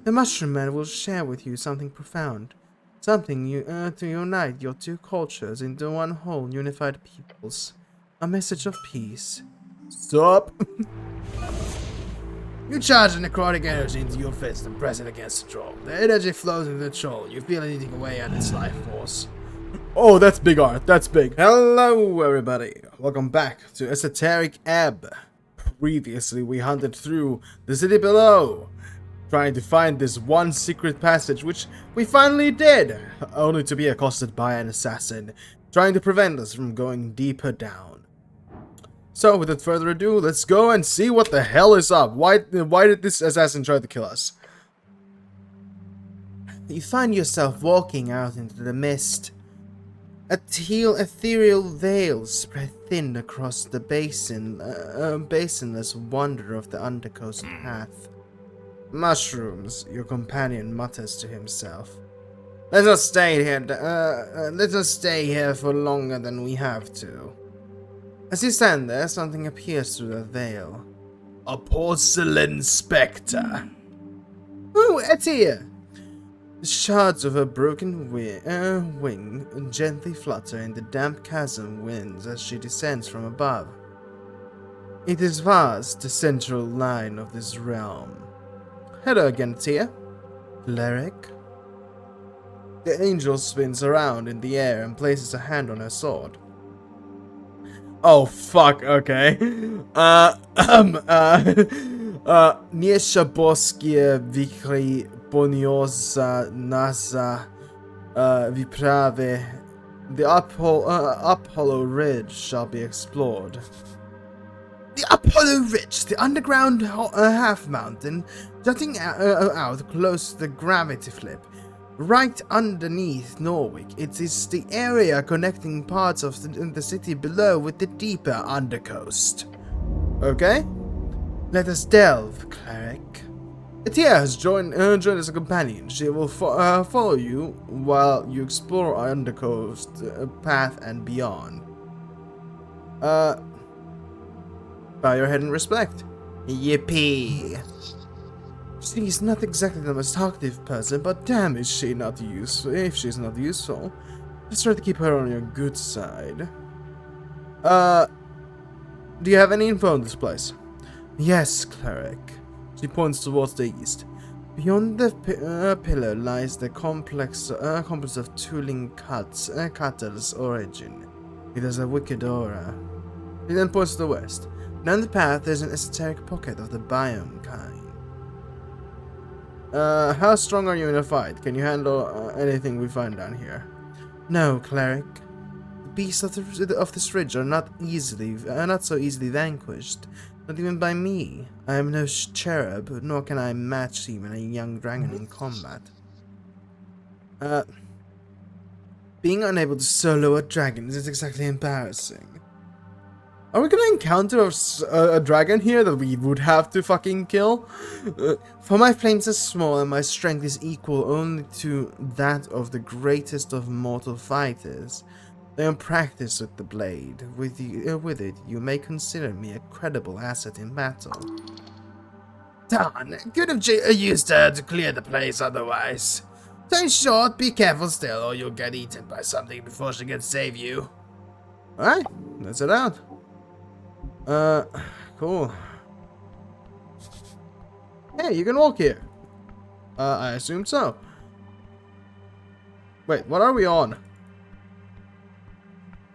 The Mushroom Man will share with you something profound. Something to unite your two cultures into one whole unified peoples. A message of peace. Stop! You charge the necrotic energy into your fist and press it against the troll. The energy flows into the troll. You feel it eating away at its life force. Oh, that's big art. That's big. Hello, everybody. Welcome back to Esoteric Ebb. Previously, we hunted through the city below, trying to find this one secret passage, which we finally did, only to be accosted by an assassin, trying to prevent us from going deeper down. So, without further ado, let's go and see what the hell is up. Why did this assassin try to kill us? You find yourself walking out into the mist. A ethereal veil spread thin across the basinless wonder of the undercoast path. Mushrooms, your companion mutters to himself. Let us stay here for longer than we have to. As you stand there, something appears through the veil. A porcelain spectre. Ooh, it's here! The shards of her broken wing gently flutter in the damp chasm winds as she descends from above. It is vast, the central line of this realm. Hello again, Tia. Cleric. The angel spins around in the air and places a hand on her sword. Oh fuck, okay. Niesza boskie wikry poniosa nasa wyprawy. The Upperhollow Ridge shall be explored. The Upperhollow Ridge, the underground half-mountain, jutting out close to the gravity flip. Right underneath Norwich, it is the area connecting parts of the city below with the deeper undercoast. Okay? Let us delve, cleric. Tia has joined as a companion. She will follow you while you explore our undercoast path and beyond. Bow your head in respect. Yippee! She's not exactly the most talkative person, but damn is she not useful. If she's not useful, just try to keep her on your good side. Do you have any info on this place? Yes, cleric. She points towards the east. Beyond the pillar lies the complex of tooling Cuttle's origin. It has a wicked aura. She then points to the west. Down the path, there's an esoteric pocket of the biome kind. How strong are you in a fight? Can you handle anything we find down here? No, cleric. The beasts of this ridge are not so easily vanquished. Not even by me. I am no cherub, nor can I match even a young dragon in combat. Being unable to solo a dragon isn't exactly embarrassing. Are we gonna encounter a dragon here that we would have to fucking kill? For my flames are small and my strength is equal only to that of the greatest of mortal fighters. I am practiced with the blade. With it, you may consider me a credible asset in battle. Darn, could have used her to clear the place otherwise. So in short, be careful still or you'll get eaten by something before she can save you. Alright, let's head out. Cool. Hey, you can walk here. I assume so. Wait, what are we on?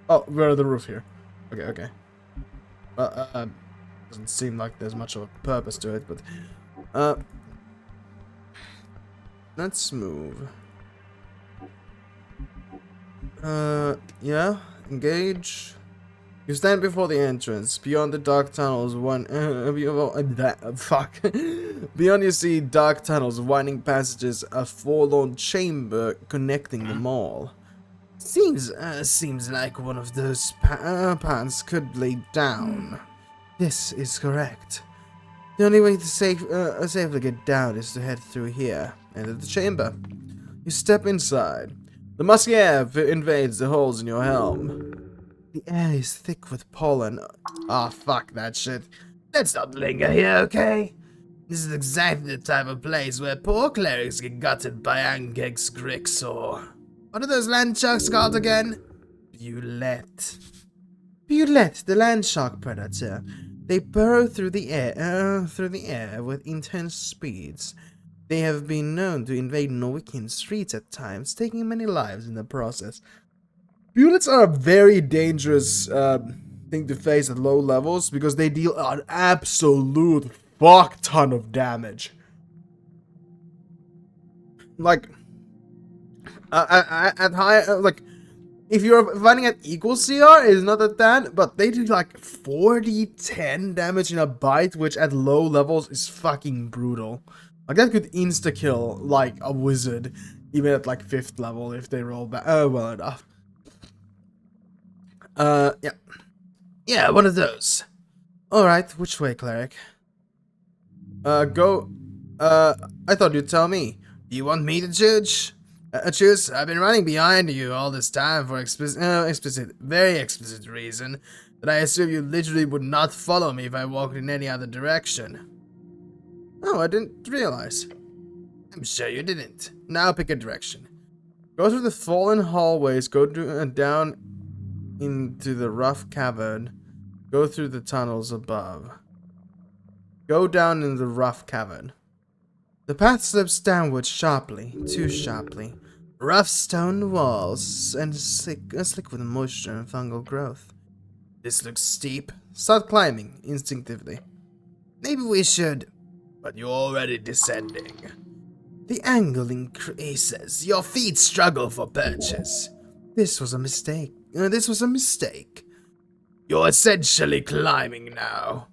Oh, we're on the roof here. Okay. Well, doesn't seem like there's much of a purpose to it, but let's move. Yeah, engage. You stand before the entrance. Beyond the dark tunnels, Beyond you see dark tunnels, winding passages, a forlorn chamber connecting them all. Seems like one of those paths could lead down. This is correct. The only way to safely get down is to head through here. Enter the chamber. You step inside. The musky air invades the holes in your helm. The air is thick with pollen. Ah, fuck that shit. Let's not linger here, okay? This is exactly the type of place where poor clerics get gutted by Angex Grix or... What are those land sharks called again? Bulette. Bulette, the land shark predator. They burrow through the air with intense speeds. They have been known to invade Norwegian streets at times, taking many lives in the process. Bullets are a very dangerous thing to face at low levels because they deal an absolute fuck ton of damage. Like, at high, like, if you're fighting at equal CR, it's not that bad, but they do like 40-10 damage in a bite, which at low levels is fucking brutal. Like, that could insta-kill, like, a wizard, even at, like, 5th level if they roll back well enough. Yeah. Yeah, one of those. Alright, which way, cleric? Go... I thought you'd tell me. Do you want me to choose? I've been running behind you all this time for very explicit reason that I assume you literally would not follow me if I walked in any other direction. Oh, I didn't realize. I'm sure you didn't. Now pick a direction. Go through the fallen hallways, go down into the rough cavern, go through the tunnels above. Go down in the rough cavern. The path slopes downward sharply, too sharply. Rough stone walls and slick with moisture and fungal growth. This looks steep. Start climbing instinctively. Maybe we should, but you're already descending. The angle increases. Your feet struggle for purchase. This was a mistake. You're essentially climbing now.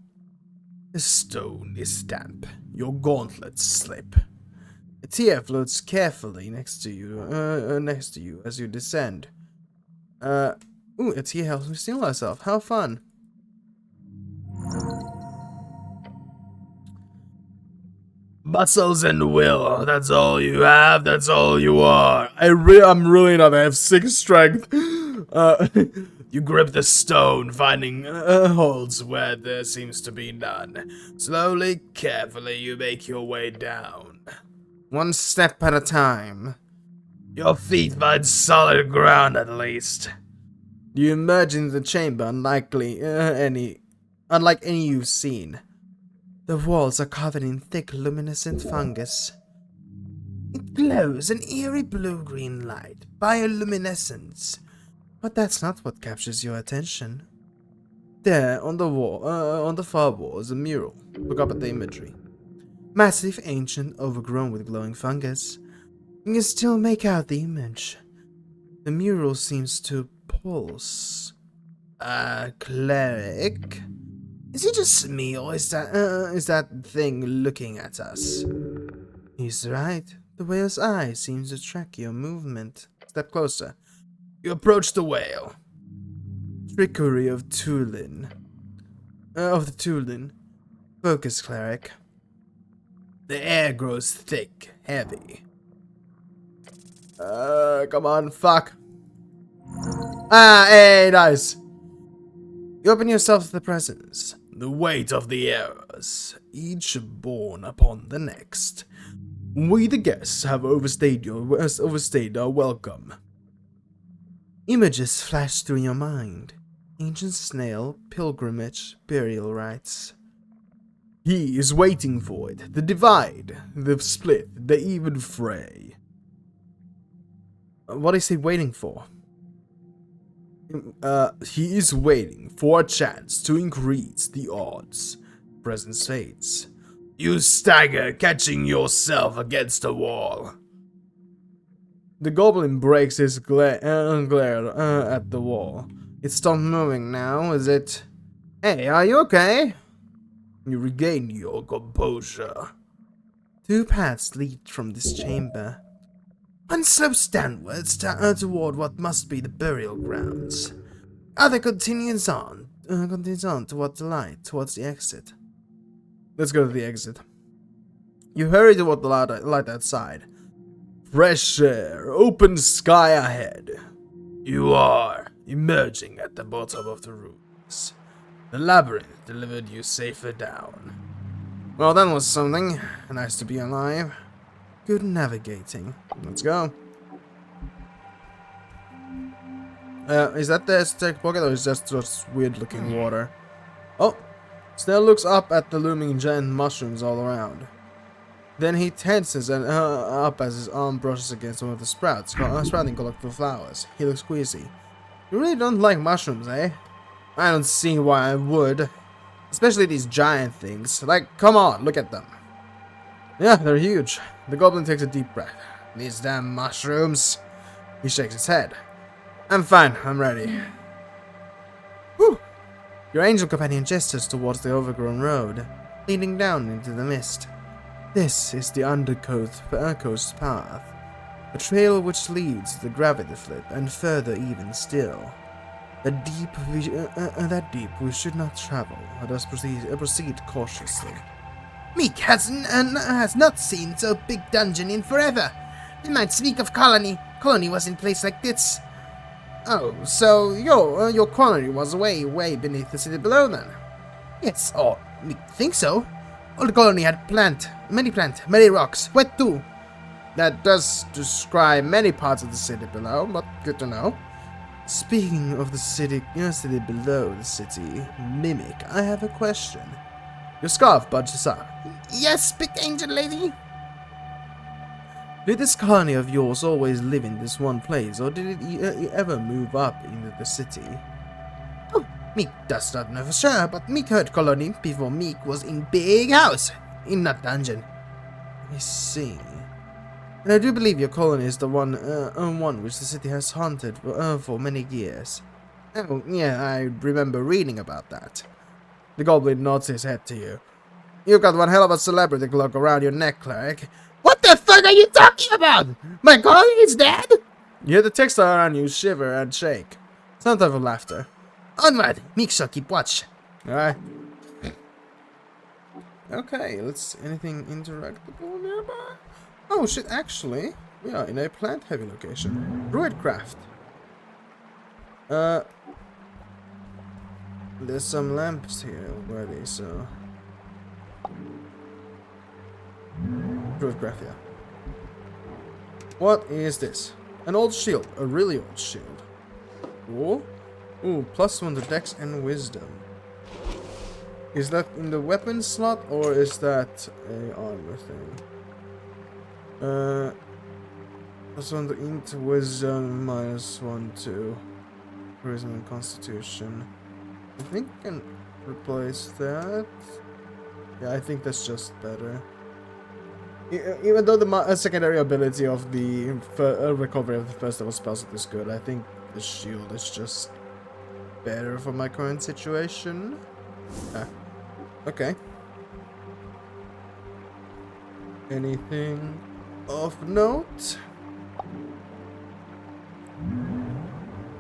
The stone is damp. Your gauntlets slip. A tear floats carefully next to you as you descend. Ooh, a tear helps me steal myself. How fun. Muscles and will. That's all you have. That's all you are. I'm really not. I have 6 strength. You grip the stone, finding holes where there seems to be none. Slowly, carefully, you make your way down. One step at a time. Your feet find solid ground at least. You emerge into the chamber, unlike any you've seen. The walls are covered in thick, luminescent fungus. It glows an eerie blue-green light, bioluminescence. But that's not what captures your attention. There, on the wall, on the far wall, is a mural. Look up at the imagery. Massive, ancient, overgrown with glowing fungus. You can still make out the image. The mural seems to pulse. Cleric? Is it just me, or is that thing looking at us? He's right. The whale's eye seems to track your movement. Step closer. You approach the whale. Trickery of the Tulin. Focus, cleric. The air grows thick, heavy. Come on, fuck. Ah, hey, nice. You open yourself to the presence. The weight of the eras, each borne upon the next. We, the guests, have overstayed our welcome. Images flash through your mind. Ancient snail, pilgrimage, burial rites. He is waiting for it. The divide, the split, the even fray. What is he waiting for? He is waiting for a chance to increase the odds. Presence fades. You stagger, catching yourself against a wall. The goblin breaks his glare at the wall. It stopped moving now, is it? Hey, are you okay? You regain your composure. 2 paths lead from this chamber. One slopes downwards toward what must be the burial grounds. Other continues on towards the light, towards the exit. Let's go to the exit. You hurry toward the light outside. Fresh air, open sky ahead. You are emerging at the bottom of the ruins. The labyrinth delivered you safer down. Well, that was something. Nice to be alive. Good navigating. Let's go. Is that the esoteric pocket, or is that just weird looking water? Oh! Snell looks up at the looming giant mushrooms all around. Then he tenses and up as his arm brushes against one of the sprouts, sprouting colorful flowers. He looks queasy. You really don't like mushrooms, eh? I don't see why I would. Especially these giant things. Like, come on, look at them. Yeah, they're huge. The goblin takes a deep breath. These damn mushrooms. He shakes his head. I'm fine, I'm ready. Whew. Your angel companion gestures towards the overgrown road, leading down into the mist. This is the Undercoast path, a trail which leads to the gravity flip and further even still. That deep we should not travel. Let us proceed cautiously. Meek has not seen so big dungeon in forever. You might speak of colony. Colony was in place like this. Oh, so your colony was way beneath the city below then? Yes, or me think so. All the colony had many rocks, wet too. That does describe many parts of the city below, but good to know. Speaking of the city below the city, Mimic, I have a question. Your scarf budges up. Yes, big angel lady. Did this colony of yours always live in this one place, or did it ever move up into the city? Oh, Meek does not know for sure, but Meek heard colony before Meek was in big house, in that dungeon. I see. And I do believe your colony is the one which the city has haunted for many years. Oh, yeah, I remember reading about that. The goblin nods his head to you. You've got one hell of a celebrity cloak around your neck, cleric. What the fuck are you talking about? My colony is dead? You hear the textile around you shiver and shake. Some type of laughter. Onward! Meek shall keep watch. Alright. Okay, anything interactable nearby? Oh shit, actually, we are in a plant-heavy location. Druidcraft. There's some lamps here already, so... Druidcraft, yeah. What is this? An old shield. A really old shield. Cool. Ooh, +1 to Dex and Wisdom. Is that in the weapon slot, or is that a armor thing? +1 to Int, Wisdom, -1 to Charisma and Constitution. I think I can replace that. Yeah, I think that's just better. Even though the secondary ability of the recovery of the first level spells is good, I think the shield is just better for my current situation. Okay. Anything of note?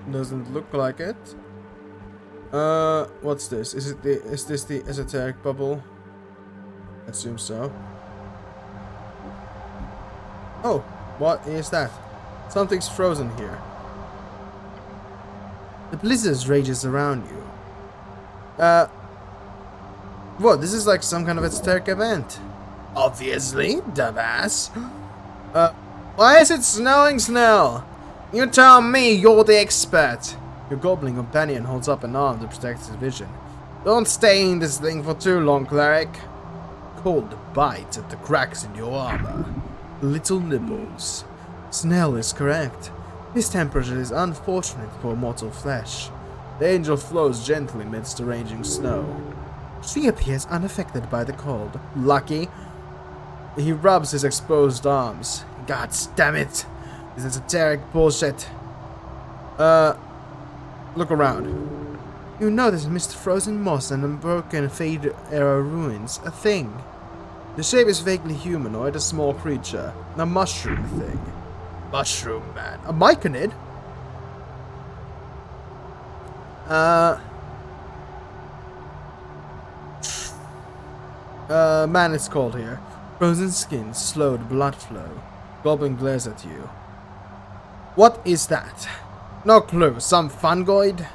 Doesn't look like it. What's this? Is this the esoteric bubble? I assume so. Oh, what is that? Something's frozen here. The blizzard rages around you. What? This is like some kind of esoteric event. Obviously, dumbass. Why is it snowing, Snell? You tell me, you're the expert. Your goblin companion holds up an arm to protect his vision. Don't stay in this thing for too long, cleric. Cold bites at the cracks in your armor. Little nibbles. Snell is correct. This temperature is unfortunate for mortal flesh. The angel flows gently amidst the raging snow. She appears unaffected by the cold. Lucky. He rubs his exposed arms. God damn it. This is esoteric bullshit. Look around. You notice amidst frozen moss and unbroken Fade era ruins, a thing. The shape is vaguely humanoid, a small creature. A mushroom thing. Mushroom man. A myconid? Man it's called here. Frozen skin, slowed blood flow. Goblin glares at you. What is that? No clue. Some fungoid?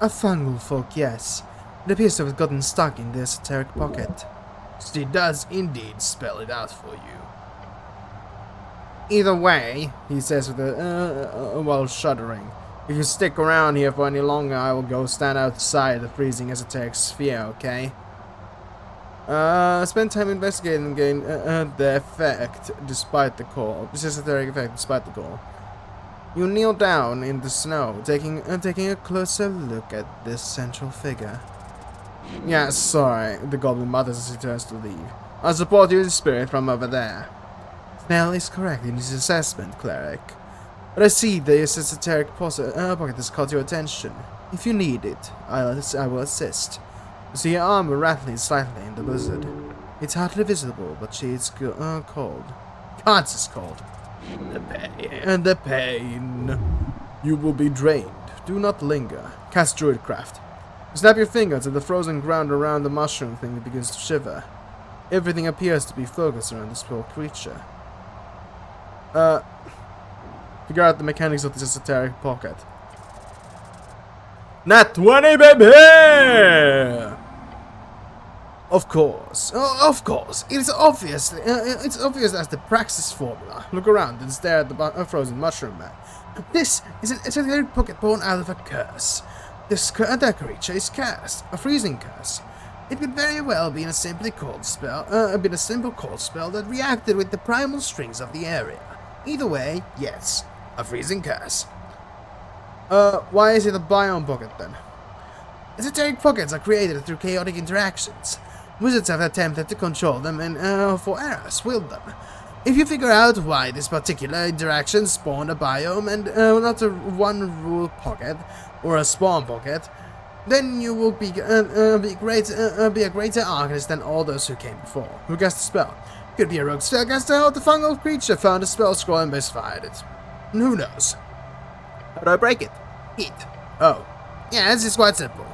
A fungal folk, yes. It appears to have gotten stuck in the esoteric pocket. She does indeed spell it out for you. Either way, he says with while shuddering, if you stick around here for any longer, I will go stand outside the freezing esoteric sphere, okay? Spend time investigating and gain the effect despite the call. This esoteric effect despite the call. You kneel down in the snow, taking a closer look at this central figure. Yeah, sorry, the goblin mutters as he turns to leave. I'll support you in spirit from over there. Snell is correct in his assessment, cleric. But I see this esoteric pocket has caught your attention. If you need it, I will assist. You see her armor rattling slightly in the blizzard. It's hardly visible, but she is cold. Gods is cold. The pain. The pain. You will be drained. Do not linger. Cast Druidcraft. Snap your fingers and the frozen ground around the mushroom thing begins to shiver. Everything appears to be focused around this poor creature. Figure out the mechanics of this esoteric pocket. Nat 20, baby! Of course. Oh, of course. It's obvious as the Praxis formula. Look around and stare at the frozen mushroom man. This is an esoteric pocket born out of a curse. That creature is cursed. A freezing curse. It could very well be a simple cold spell that reacted with the primal strings of the area. Either way, yes, a freezing curse. Why is it a biome pocket then? Esoteric pockets are created through chaotic interactions. Wizards have attempted to control them and for errors, wield them. If you figure out why this particular interaction spawned a biome and not a one-rule pocket or a spawn pocket, then you will be a greater arcanist than all those who came before. Who cast the spell? Could be a rogue spellcaster or the fungal creature found a spell scroll and misfired it. And who knows? How do I break it? Hit. Oh. Yeah, this is quite simple.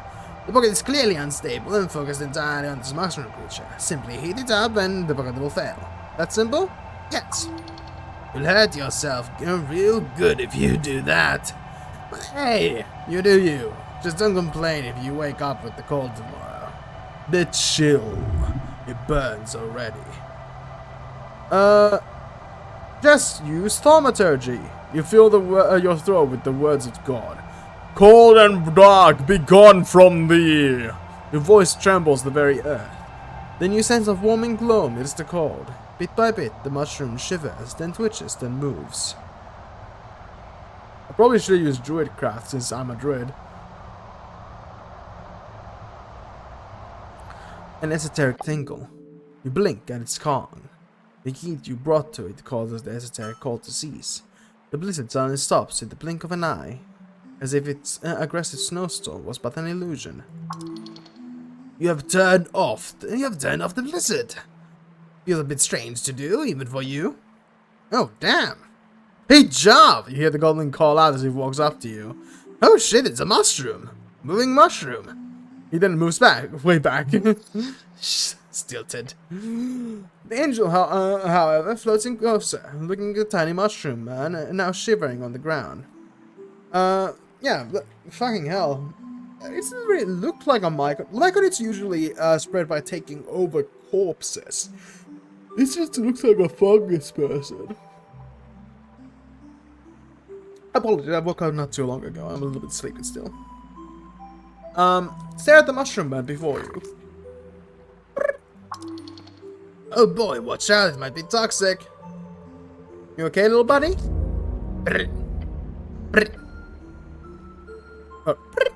The pocket is clearly unstable and focused entirely on this mushroom creature. Simply heat it up and the pocket will fail. That simple? Yes. You'll hurt yourself real good if you do that. But hey, you do you. Just don't complain if you wake up with the cold tomorrow. The chill. It burns already. Just use thaumaturgy. You fill your throat with the words of God. Cold and dark, be gone from thee! Your voice trembles the very earth. Then you sense a warming glow amidst the cold. Bit by bit, the mushroom shivers, then twitches, then moves. I probably should have used Druidcraft since I'm a druid. An esoteric tinkle. You blink and it's gone. The heat you brought to it causes the esoteric cold to cease. The blizzard suddenly stops in the blink of an eye, as if its aggressive snowstorm was but an illusion. You have turned off the blizzard. Feels a bit strange to do, even for you. Oh, damn. Hey, job! You hear the goblin call out as he walks up to you. Oh shit, it's a mushroom. Moving mushroom. He then moves back, way back. Stilted. The angel, however, floats in closer, looking at the tiny mushroom man, now shivering on the ground. Yeah, fucking hell. It doesn't really look like a mycon. Myconids usually spread by taking over corpses. This just looks like a fungus person. Apologies, I woke up not too long ago. I'm a little bit sleepy still. Stare at the mushroom man before you. Oh boy, watch out, it might be toxic. You okay, little buddy? Brrr. Brrr. Oh, brrr.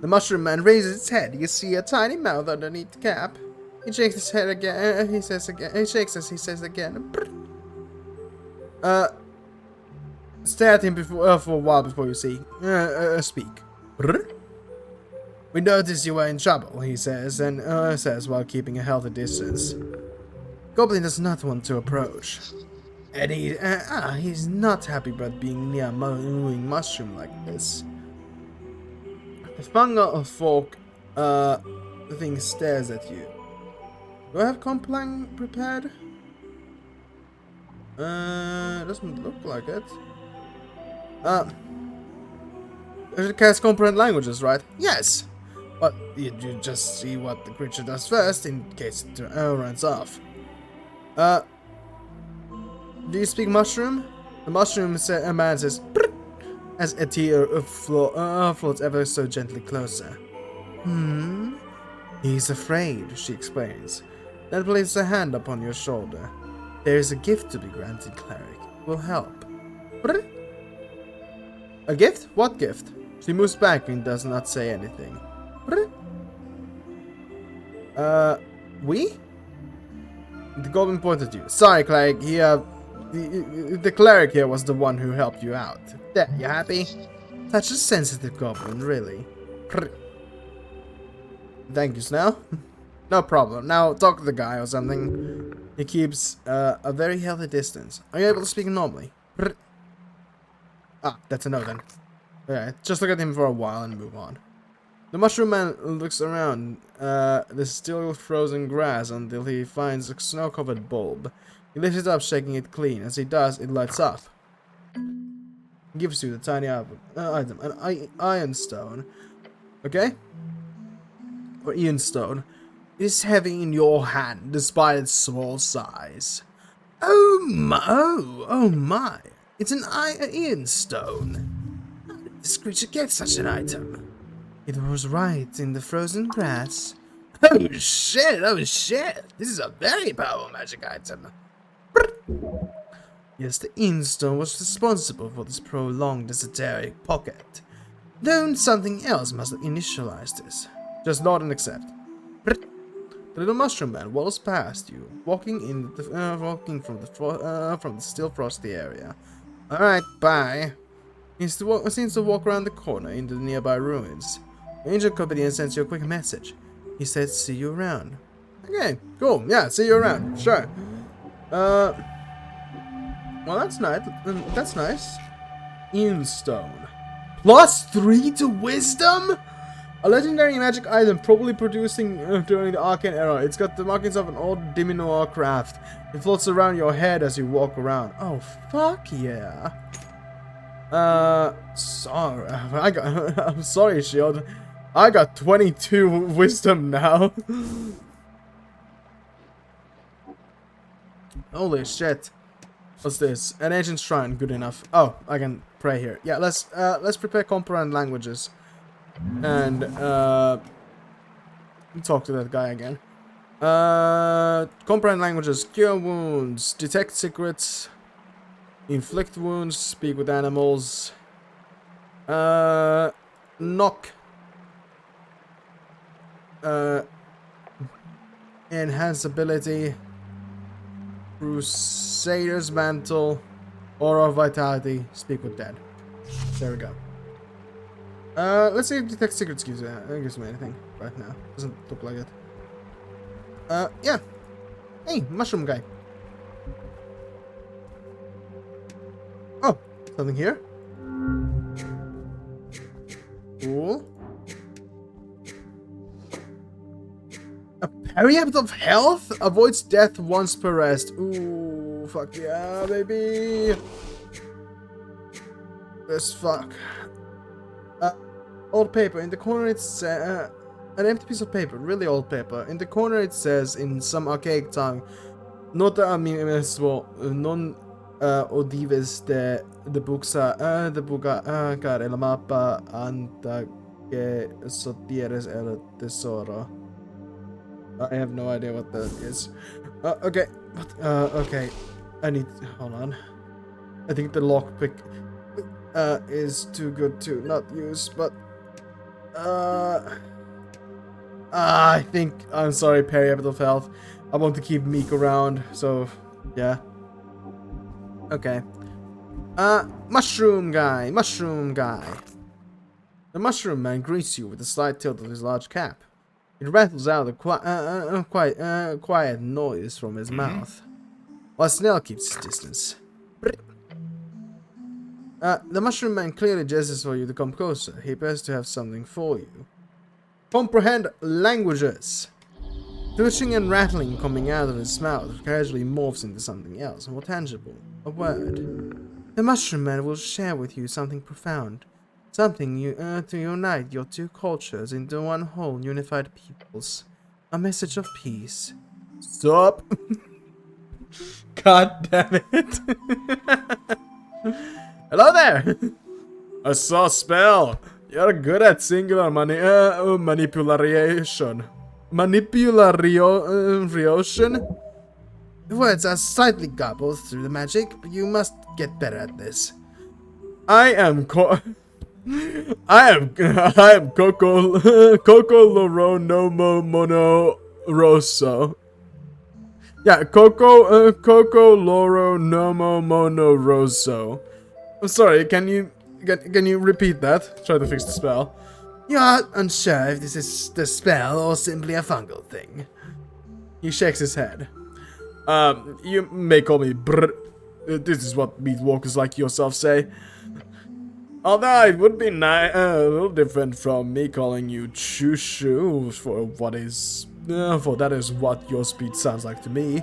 The mushroom man raises its head. You see a tiny mouth underneath the cap. He shakes his head again. He says again. He shakes as he says again. Brrr. Stare at him before for a while before you speak. Brrr. We noticed you were in trouble, he says, and says while keeping a healthy distance. Goblin does not want to approach. And he's not happy about being near a moving mushroom like this. The fungal folk thing stares at you. Do I have Complang prepared? Doesn't look like it. I should cast comprehend languages, right? Yes! But you just see what the creature does first, in case it runs off. Do you speak mushroom? The mushroom man says, Brrr, as a tear floats ever so gently closer. He's afraid, she explains. Then places a hand upon your shoulder. There is a gift to be granted, cleric. It will help. Brrr. A gift? What gift? She moves back and does not say anything. Brrr. We? The goblin pointed at you. Sorry, cleric. The cleric here was the one who helped you out. There, you happy? Such a sensitive goblin, really. Brrr. Thank you, Snell. No problem. Now talk to the guy or something. He keeps a very healthy distance. Are you able to speak normally? Brrr. Ah, that's a no then. Okay, just look at him for a while and move on. The mushroom man looks around the still frozen grass until he finds a snow-covered bulb. He lifts it up, shaking it clean. As he does, it lights up. He gives you the tiny item, an iron stone. Okay? Or iron stone. It is heavy in your hand, despite its small size. Oh my! It's an iron stone. How did this creature get such an item? It was right in the frozen grass. Oh shit! This is a very powerful magic item. Yes, the Instone was responsible for this prolonged esoteric pocket. Then something else must have initialized this. Just nod and accept. The little mushroom man waddles past you, walking from the still frosty area. All right, bye. He seems to walk around the corner into the nearby ruins. Angel Companion sends you a quick message. He says, "See you around." Okay, cool. Yeah, see you around. Sure. Well, that's nice. That's nice. Instone. +3 to wisdom? A legendary magic item probably producing during the Arcane era. It's got the markings of an old Diminoir craft. It floats around your head as you walk around. Oh, fuck yeah. Sorry. I'm sorry, Shield. I got 22 wisdom now. Holy shit. What's this? An ancient shrine. Good enough. Oh, I can pray here. Yeah, let's prepare comprehend languages. And talk to that guy again. Comprehend languages. Cure wounds. Detect secrets. Inflict wounds. Speak with animals. Knock. Enhance ability. Crusader's Mantle, Aura of Vitality, Speak with Dead. There we go. Let's see if Detect Secrets gives me anything right now. Doesn't look like it. Yeah. Hey, mushroom guy. Oh, something here? Cool. A periapt of health? Avoids death once per rest. Ooh, fuck yeah, baby. This fuck. Old paper. In the corner it's an empty piece of paper. Really old paper. In the corner it says, in some archaic tongue, Nota amnesvo non odives de buca care la mappa anta que sotieres el tesoro. I have no idea what that is. Okay. Okay. I need... Hold on. I think the lockpick is too good to not use, but... I think... I'm sorry, periapt of health. I want to keep Meek around, so... Yeah. Okay. Mushroom guy. The mushroom man greets you with a slight tilt of his large cap. It rattles out a quiet noise from his mouth, while Snell keeps his distance. The mushroom man clearly gestures for you to come closer. He appears to have something for you. Comprehend languages. Twitching and rattling coming out of his mouth gradually morphs into something else, more tangible. A word. The mushroom man will share with you something profound. Something to unite your two cultures into one whole unified peoples. A message of peace. Stop! God damn it! Hello there! I saw a spell! You're good at singular manipulation. Manipulation? The words are slightly garbled through the magic, but you must get better at this. I am Coco Loro Nomo Mono Rosso. Yeah, Coco Loro Nomo Mono Rosso. I'm sorry, can you repeat that? Try to fix the spell. You are unsure if this is the spell or simply a fungal thing. He shakes his head. You may call me Brrr. This is what meat walkers like yourself say. Although it would be a little different from me calling you Choo-Choo, for that is what your speech sounds like to me.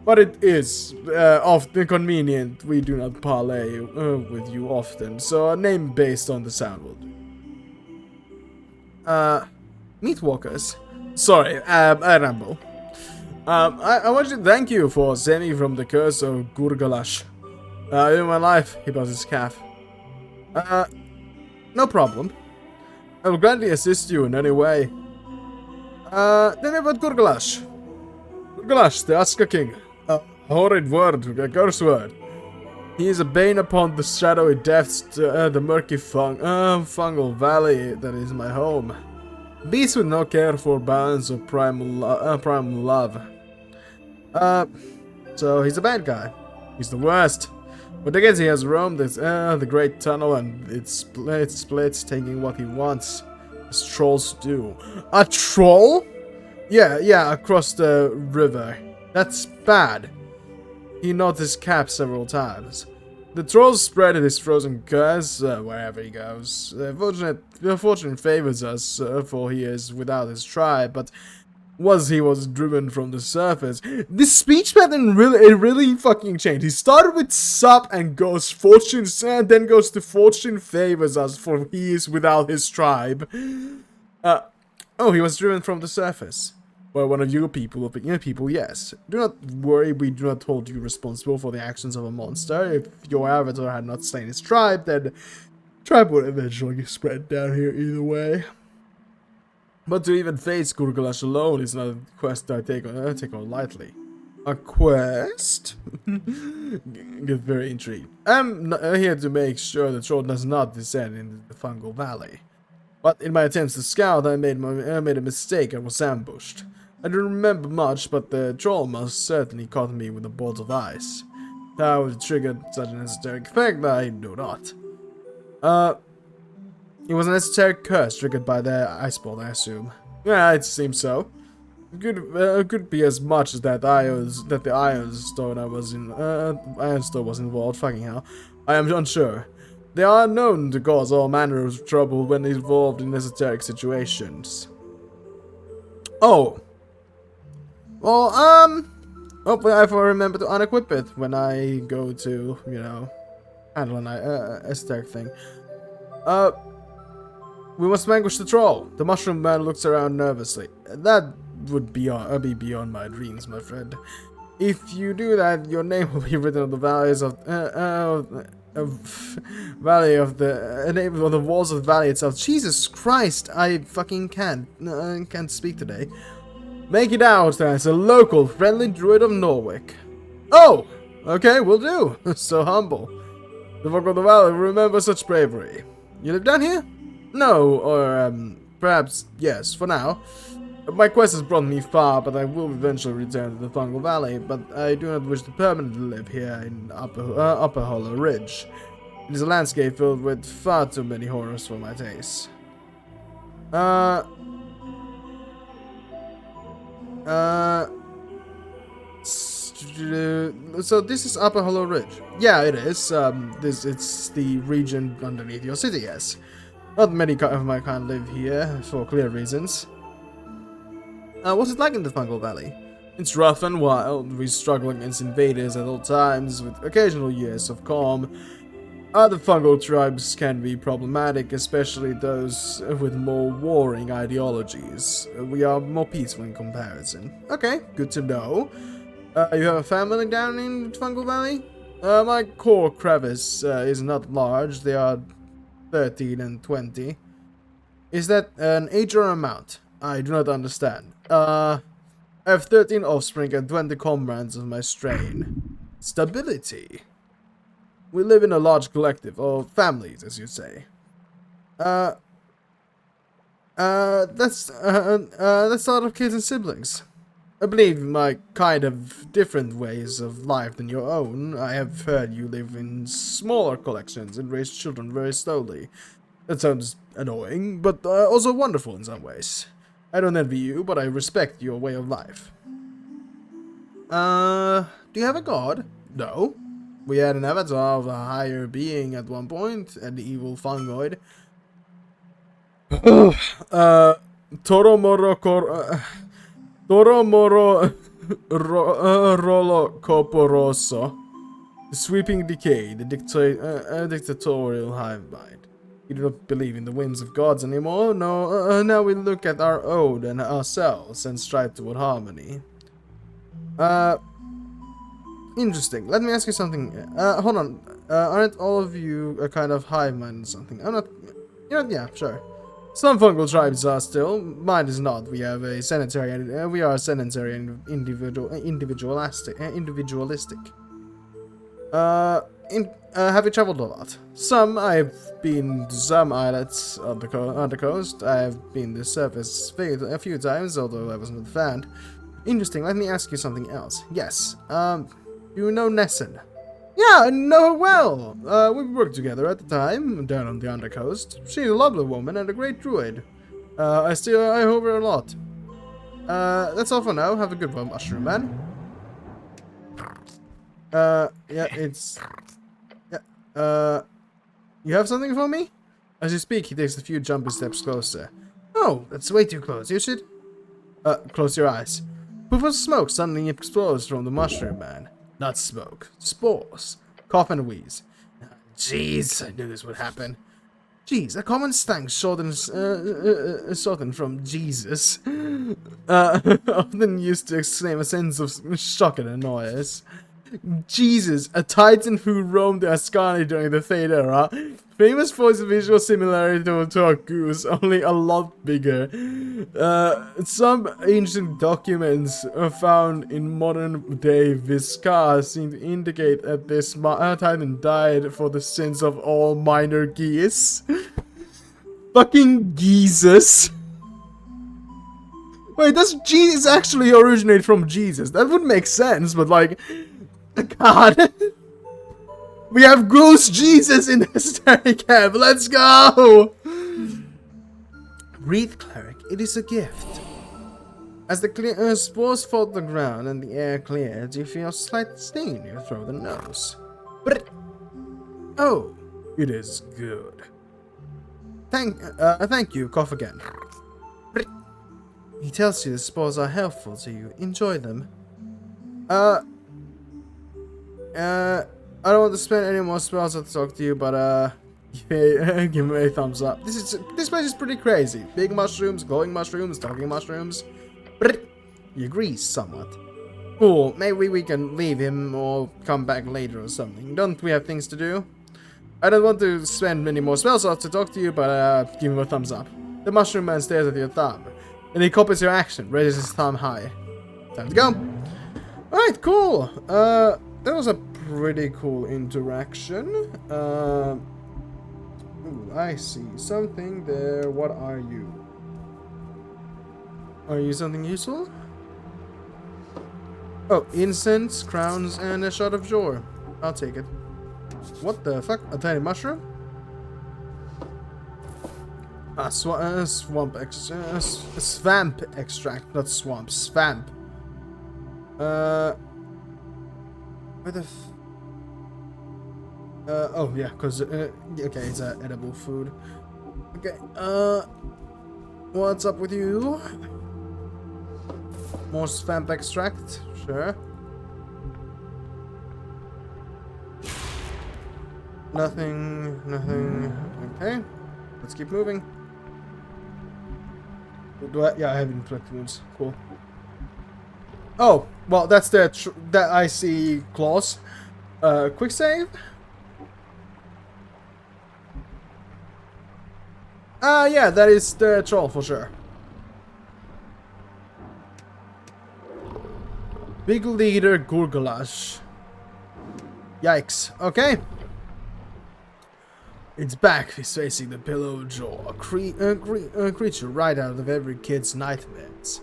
But it is often convenient. We do not parley with you often, so a name based on the sound will do. Meat walkers. Sorry, I ramble. I want to thank you for saving me from the curse of Gourgalash. In my life, he buzzes his calf. No problem. I will gladly assist you in any way. Tell me about Gourgalash. Gourgalash, the Aska King. A horrid word, a curse word. He is a bane upon the shadowy depths, the murky fungal valley that is my home. Beast with no care for balance or primal love. So he's a bad guy. He's the worst. For decades he has roamed the great tunnel and it splits, taking what he wants, as trolls do. A troll? Yeah, across the river. That's bad. He nods his cap several times. The troll spread his frozen curse wherever he goes. Fortune favors us, for he is without his tribe, but he was driven from the surface. This speech pattern really fucking changed. He started with sup and goes fortune, and then goes to fortune favors us, for he is without his tribe. Oh, he was driven from the surface. Well, one of your people, yes. Do not worry, we do not hold you responsible for the actions of a monster. If your avatar had not slain his tribe, then tribe would eventually spread down here either way. But to even face Gourgalash alone is not a quest I take on lightly. A quest? Get very intrigued. I'm here to make sure the troll does not descend into the fungal valley. But in my attempts to scout, I made a mistake and was ambushed. I don't remember much, but the troll most certainly caught me with a bolt of ice. How it triggered such an esoteric effect, I do not. It was an esoteric curse triggered by the ice bolt, I assume. Yeah, it seems so. It could be as much as that the iron stone was involved. Fucking hell, I am unsure. They are known to cause all manner of trouble when involved in esoteric situations. Oh. Well, hopefully I will remember to unequip it when I go to, handle an esoteric thing. We must vanquish the troll. The mushroom man looks around nervously. That would be beyond my dreams, my friend. If you do that, your name will be written on the valleys of the walls of the valley itself. Jesus Christ, I fucking can't speak today. Make it out as a local friendly druid of Norwick. Oh, okay, will do. So humble. The folk of the valley will remember such bravery. You live down here? No, or perhaps yes, for now. My quest has brought me far, but I will eventually return to the fungal valley, but I do not wish to permanently live here in Upperhollow Ridge. It is a landscape filled with far too many horrors for my taste. So this is Upperhollow Ridge. Yeah, it is. It's the region underneath your city, yes. Not many of my kind live here, for clear reasons. What's it like in the Fungal Valley? It's rough and wild. We struggle against invaders at all times, with occasional years of calm. Other fungal tribes can be problematic, especially those with more warring ideologies. We are more peaceful in comparison. Okay, good to know. You have a family down in Fungal Valley? My core crevice is not large. They are 13 and 20. Is that an age or amount? I do not understand. I have 13 offspring and 20 comrades of my strain. Stability. We live in a large collective, or families, as you say. That's a lot of kids and siblings. I believe my kind of different ways of life than your own. I have heard you live in smaller collections and raise children very slowly. That sounds annoying, but also wonderful in some ways. I don't envy you, but I respect your way of life. Do you have a god? No. We had an avatar of a higher being at one point, an evil fungoid. Toromoro Rolo Coporoso. The sweeping decay, the dictatorial hive mind. You do not believe in the whims of gods anymore? No, now we look at our own and ourselves and strive toward harmony. Interesting. Let me ask you something. Hold on. Aren't all of you a kind of hive mind or something? I'm not... You know, yeah, sure. Some fungal tribes are still. Mine is not. We have a sedentary... we are sedentary and individualistic. Have you traveled a lot? Some. I've been to some islets on the coast. I've been to the surface a few times, although I wasn't a fan. Interesting. Let me ask you something else. Yes. You know Nessun? Yeah, I know her well. We worked together at the time, down on the undercoast. She's a lovely woman and a great druid. I hope her a lot. That's all for now. Have a good one, Mushroom Man. Yeah, it's... Yeah, you have something for me? As you speak, he takes a few jumping steps closer. Oh, that's way too close. You should... close your eyes. Poof of smoke suddenly explodes from the Mushroom Man. Not smoke. Spores. Cough and wheeze. Jeez, I knew this would happen. Jeez, a common stank shortened from Jesus. Often used to exclaim a sense of shock and annoyance. Jesus, a titan who roamed the Ascani during the Fade era. Famous for his visual similarity to a goose, only a lot bigger. Some ancient documents found in modern day Viscar seem to indicate that this titan died for the sins of all minor geese. Fucking Jesus. Wait, does Jesus actually originate from Jesus? That would make sense, but like... God. We have Goose Jesus in Esoteric Ebb. Let's go! Breathe, cleric. It is a gift. As the spores fall to the ground and the air clears, you feel a slight sting in your throat and nose. But oh, it is good. Thank you. Cough again. He tells you the spores are helpful to you. Enjoy them. I don't want to spend any more spells to talk to you, but give me a thumbs up. This place is pretty crazy. Big mushrooms, glowing mushrooms, talking mushrooms. He agrees somewhat. Cool. Maybe we can leave him or come back later or something. Don't we have things to do? I don't want to spend many more spells to talk to you, but give him a thumbs up. The mushroom man stares at your thumb. Then he copies your action, raises his thumb high. Time to go. Alright, cool. That was a pretty cool interaction. Ooh, I see something there. What are you? Are you something useful? Oh, incense, crowns, and a shot of joy. I'll take it. What the fuck? A tiny mushroom? Swamp extract, not swamp. Swamp. Where the oh yeah, cause okay, it's edible food. Okay, what's up with you? More swamp extract, sure. Nothing, nothing. Okay, let's keep moving. Yeah, I have inflict wounds. Cool. Oh, well, that's the that I see claws. Quick save. Yeah, that is the troll for sure. Big leader Gourgalash. Yikes. Okay. It's back. He's facing the pillow jaw. A creature right out of every kid's nightmares.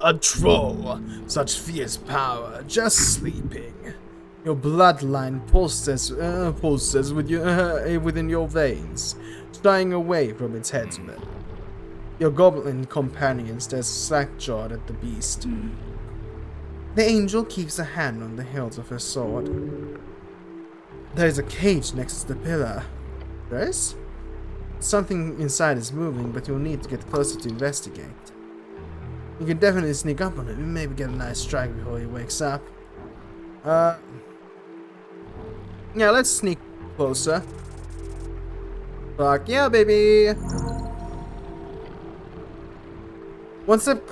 A troll. Such fierce power. Just sleeping. Your bloodline pulses within your veins, shying away from its headsman. Your goblin companion stares slack-jawed at the beast. The angel keeps a hand on the hilt of her sword. There is a cage next to the pillar. There is? Something inside is moving, but you'll need to get closer to investigate. You can definitely sneak up on it and maybe get a nice strike before he wakes up. Yeah, let's sneak closer. Fuck yeah, baby! One step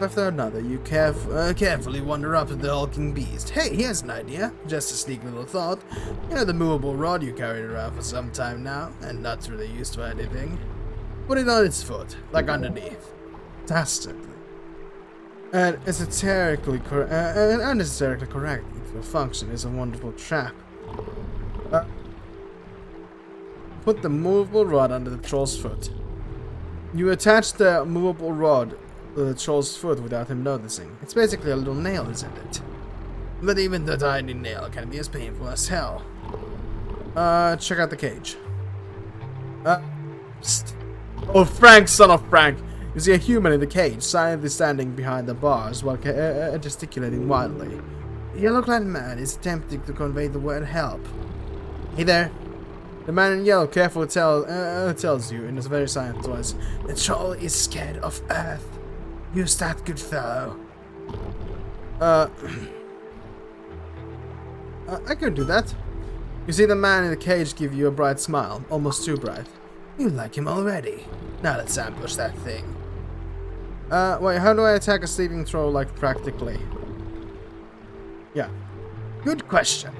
after another, you carefully wander up to the hulking beast. Hey, here's an idea. Just a sneaky little thought. You know the movable rod you carried around for some time now, and not really used for anything. Put it on its foot, like underneath. Fantastically. And unesoterically correct. It will function as a wonderful trap. Put the movable rod under the troll's foot. You attach the movable rod to the troll's foot without him noticing. It's basically a little nail, isn't it? But even the tiny nail can be as painful as hell. Check out the cage. Psst. Oh, Frank, son of Frank! You see a human in the cage, silently standing behind the bars while gesticulating wildly. The yellow-clad man is attempting to convey the word help. Hey there. The man in yellow carefully tells you in a very silent voice, the troll is scared of earth. Use that, good fellow. I could do that. You see the man in the cage give you a bright smile, almost too bright. You like him already. Now let's ambush that thing. Wait, how do I attack a sleeping troll, like, practically? Yeah. Good question.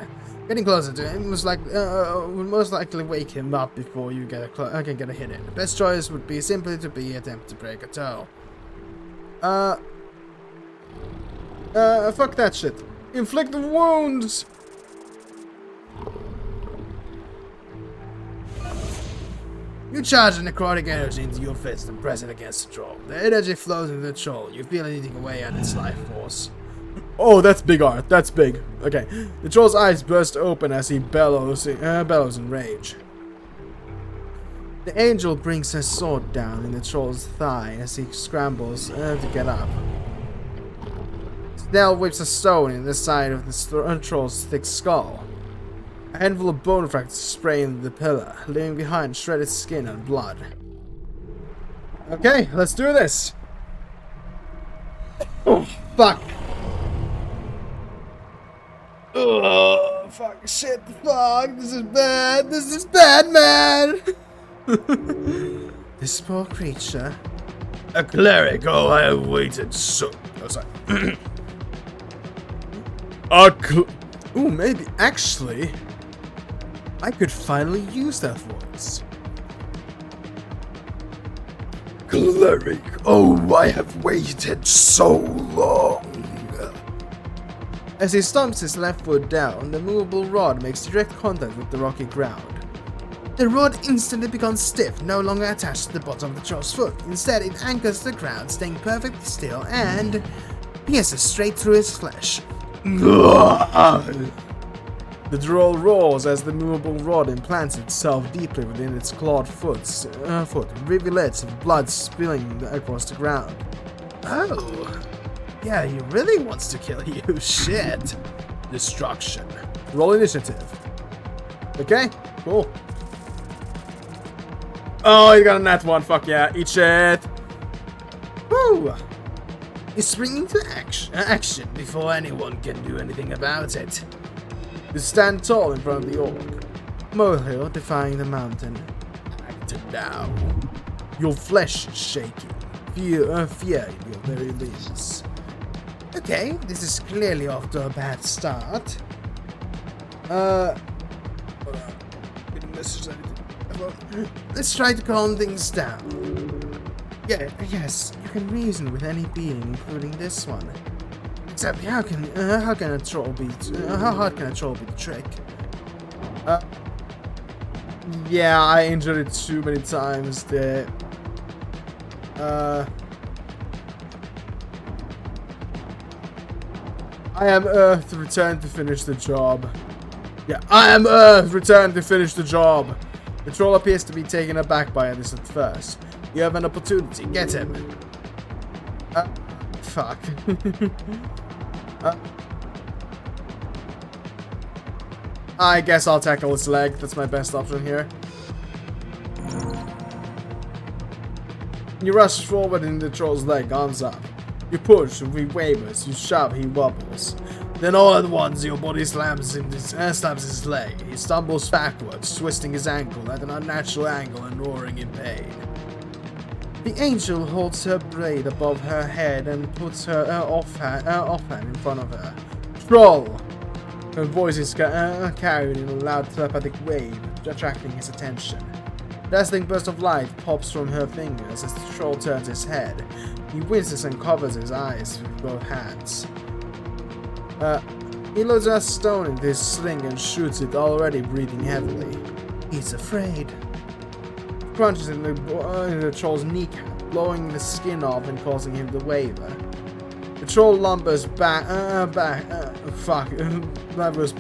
Getting closer to him was like would most likely wake him up before you can get a hit in. The best choice would be simply to attempt to break a toe. Fuck that shit. Inflict the wounds. You charge the necrotic energy into your fist and press it against the troll. The energy flows into the troll. You feel it eating away at its life force. Oh, that's big art. That's big. Okay. The troll's eyes burst open as he bellows in rage. The angel brings his sword down in the troll's thigh as he scrambles to get up. Snell whips a stone in the side of the troll's thick skull. A handful of bone fragments spray into the pillar, leaving behind shredded skin and blood. Okay, let's do this. Oh, fuck. Oh, fuck, shit, fuck, this is bad, man! This poor creature. A cleric, oh, I have waited so... Oh, sorry. Ooh, maybe, actually, I could finally use that voice. Cleric, oh, I have waited so long. As he stomps his left foot down, the movable rod makes direct contact with the rocky ground. The rod instantly becomes stiff, no longer attached to the bottom of the troll's foot. Instead, it anchors the ground, staying perfectly still, and pierces straight through his flesh. The troll roars as the movable rod implants itself deeply within its clawed foot, rivulets of blood spilling across the ground. Oh. Yeah, he really wants to kill you. Shit. Destruction. Roll initiative. Okay, cool. Oh, he got a nat one. Fuck yeah. Eat shit. Woo. He's springing to action before anyone can do anything about it. You stand tall in front of the orc. molehill defying the mountain. Act now. Your flesh is shaking. Fear in your very limbs. Okay, this is clearly off to a bad start. Hold on. Get a message. Let's try to calm things down. Yeah, yes, you can reason with any being, including this one. Exactly, how can a troll be? How hard can a troll be the trick? Yeah, I injured it too many times there. I am Earth, returned to finish the job. Yeah, I am Earth, returned to finish the job. The troll appears to be taken aback by this at first. You have an opportunity, get him. Fuck. I guess I'll tackle his leg, that's my best option here. You rush forward in the troll's leg, arms up. You push, he wavers, you shove, he wobbles. Then all at once your body slams his leg. He stumbles backwards, twisting his ankle at an unnatural angle and roaring in pain. The angel holds her braid above her head and puts her offhand in front of her. Troll! Her voice is carried in a loud telepathic wave, attracting his attention. A dazzling burst of light pops from her fingers as the troll turns his head. He winces and covers his eyes with both hands. He loads a stone into his sling and shoots it, already breathing heavily. He's afraid. Crunches in the troll's kneecap, blowing the skin off and causing him to waver. The troll lumbers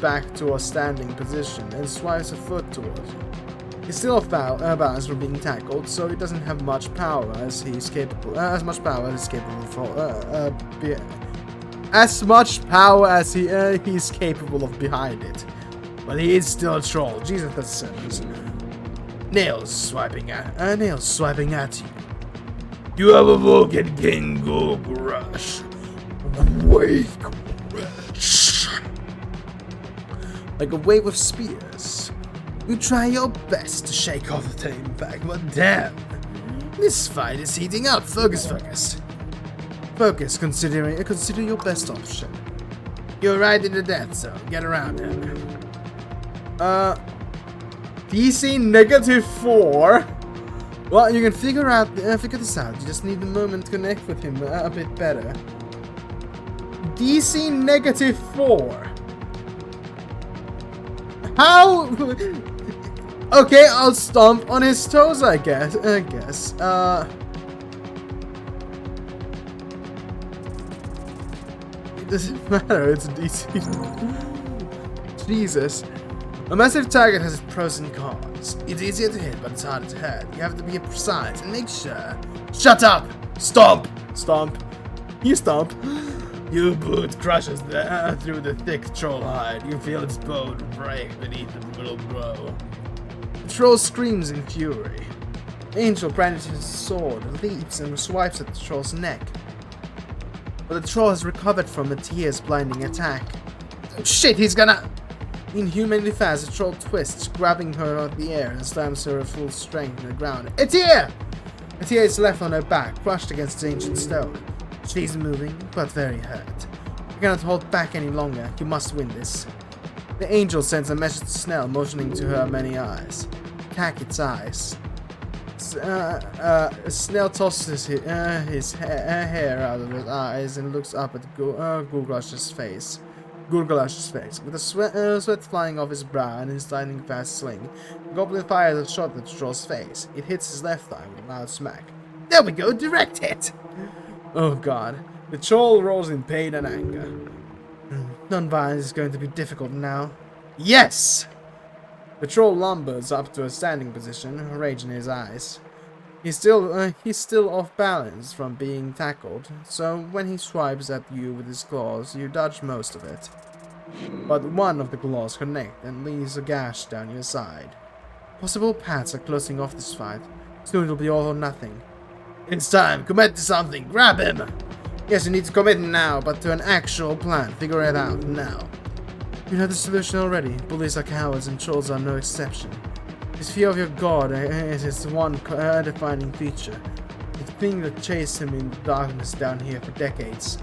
back to a standing position and swipes a foot towards you. He's still off balance from being tackled, so he doesn't have much power as he's capable. As much power as he's capable of behind it. But he is still a troll. Jesus, that's a sentence. Nails swiping at you. You have awoken King Gourgalash. Wake, wretch. Like a wave of spears. You try your best to shake off the impact, but damn. This fight is heating up. Focus. Focus, consider your best option. You're right in the death zone. Get around him. DC -4. Well, you can figure this out. You just need a moment to connect with him a bit better. DC -4. How? Okay, I'll stomp on his toes, I guess. It doesn't matter, it's DC. Jesus. A massive target has its pros and cons. It's easier to hit, but it's harder to hurt. You have to be precise and make sure. Shut up! Stomp! Stomp. You stomp. Your boot crushes through the thick troll hide. You feel its bone break beneath the little blow. The troll screams in fury. Angel brandishes his sword, leaps and swipes at the troll's neck. But the troll has recovered from Atia's blinding attack. Oh shit, he's gonna... Inhumanly fast, the troll twists, grabbing her out of the air and slams her at full strength on the ground. Atia! Atia is left on her back, crushed against the ancient stone. She's moving, but very hurt. You cannot hold back any longer. You must win this. The angel sends a message to Snell, motioning to her many eyes. Attack its eyes. Snell tosses his hair out of his eyes and looks up at Gourgalash's face. With a sweat flying off his brow and his lightning fast sling, the goblin fires a shot at the troll's face. It hits his left eye with a loud smack. There we go, direct hit! Oh god. The troll rolls in pain and anger. Non-violence is going to be difficult now. Yes! The troll lumbers up to a standing position, rage in his eyes. He's still off balance from being tackled, so when he swipes at you with his claws, you dodge most of it. But one of the claws connects and leaves a gash down your side. Possible paths are closing off this fight. Soon it'll be all or nothing. It's time. Commit to something. Grab him. Yes, you need to commit now, but to an actual plan. Figure it out now. You know the solution already. Bullies are cowards and trolls are no exception. His fear of your god is his one defining feature. The thing that chased him in the darkness down here for decades.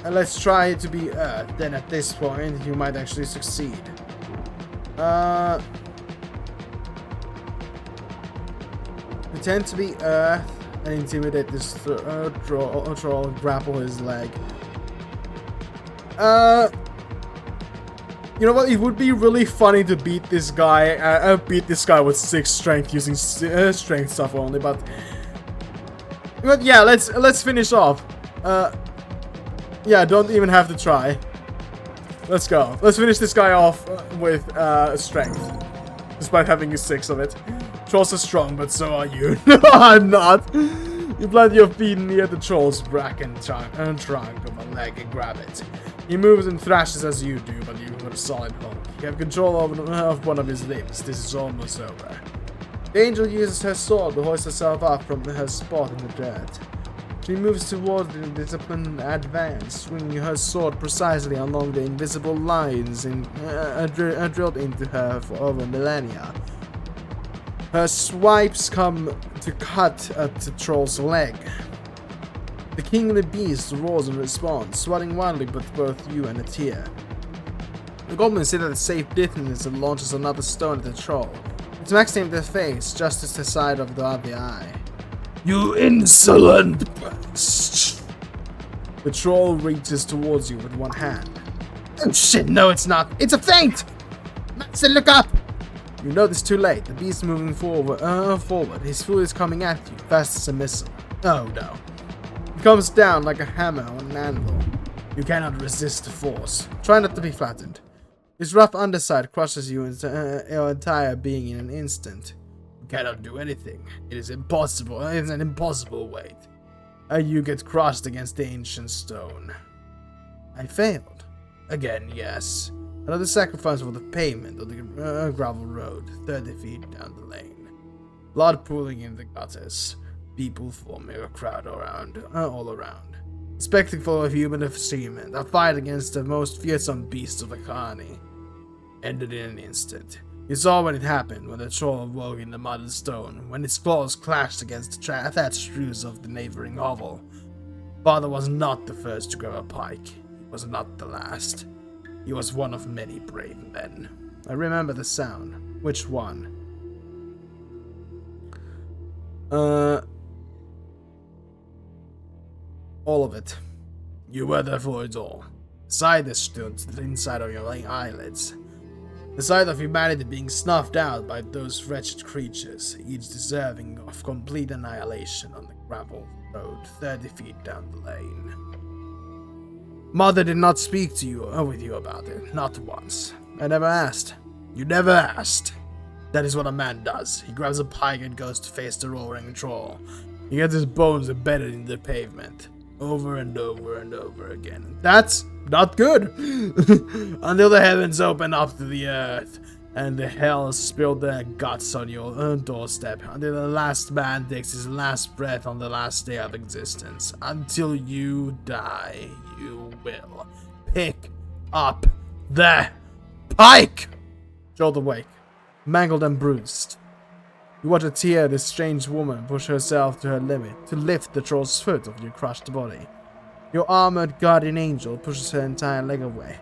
And let's try to be Earth, then at this point you might actually succeed. Pretend to be Earth and intimidate this troll and grapple his leg. You know what? It would be really funny to beat this guy. Beat this guy with 6 strength using strength stuff only. But yeah, let's finish off. Yeah, don't even have to try. Let's go. Let's finish this guy off with strength, despite having 6 of it. Trolls are strong, but so are you. No, I'm not. You plant your feet near the troll's back and trunk of a leg and grab it. He moves and thrashes as you do, but you've got a solid hold. You have control of one of his limbs. This is almost over. The angel uses her sword to hoist herself up from her spot in the dirt. She moves towards the disciplined advance, swinging her sword precisely along the invisible lines drilled into her for over millennia. Her swipes come to cut at the troll's leg. The kingly beast roars in response, swatting wildly with both you and a tear. The goblin sits at a safe distance and launches another stone at the troll. It smacks him in the face, just to the side of the other eye. You insolent beast! The troll reaches towards you with one hand. Oh shit, no it's not! It's a feint! Master, look up! You know this too late. The beast moving forward. His foot is coming at you, fast as a missile. Oh no. It comes down like a hammer on an anvil. You cannot resist the force. Try not to be flattened. His rough underside crushes you into your entire being in an instant. You cannot do anything. It is impossible. It is an impossible weight. You get crushed against the ancient stone. I failed. Again, yes. Another sacrifice for the pavement of the gravel road, 30 feet down the lane. Blood pooling in the gutters. People forming a crowd all around. A spectacle of human disfigurement, a fight against the most fearsome beast of the colony. Ended in an instant. You saw when it happened, when the troll awoke in the mud and stone, when its claws clashed against the thatched roofs of the neighboring hovel. Father was not the first to grab a pike. He was not the last. He was one of many brave men. I remember the sound. Which one? All of it. You were there for it all. The sight that stood to the inside of your eyelids. The sight of humanity being snuffed out by those wretched creatures, each deserving of complete annihilation on the gravel road 30 feet down the lane. Mother did not speak to you with you about it, not once. I never asked. You never asked. That is what a man does. He grabs a pike and goes to face the roaring troll. He gets his bones embedded in the pavement, over and over and over again. That's not good. Until the heavens open up to the earth, and the hell spill their guts on your doorstep. Until the last man takes his last breath on the last day of existence. Until you die, you will pick up the pike. Jolt awake, mangled and bruised. You watch a tear this strange woman push herself to her limit to lift the troll's foot of your crushed body. Your armored guardian angel pushes her entire leg away.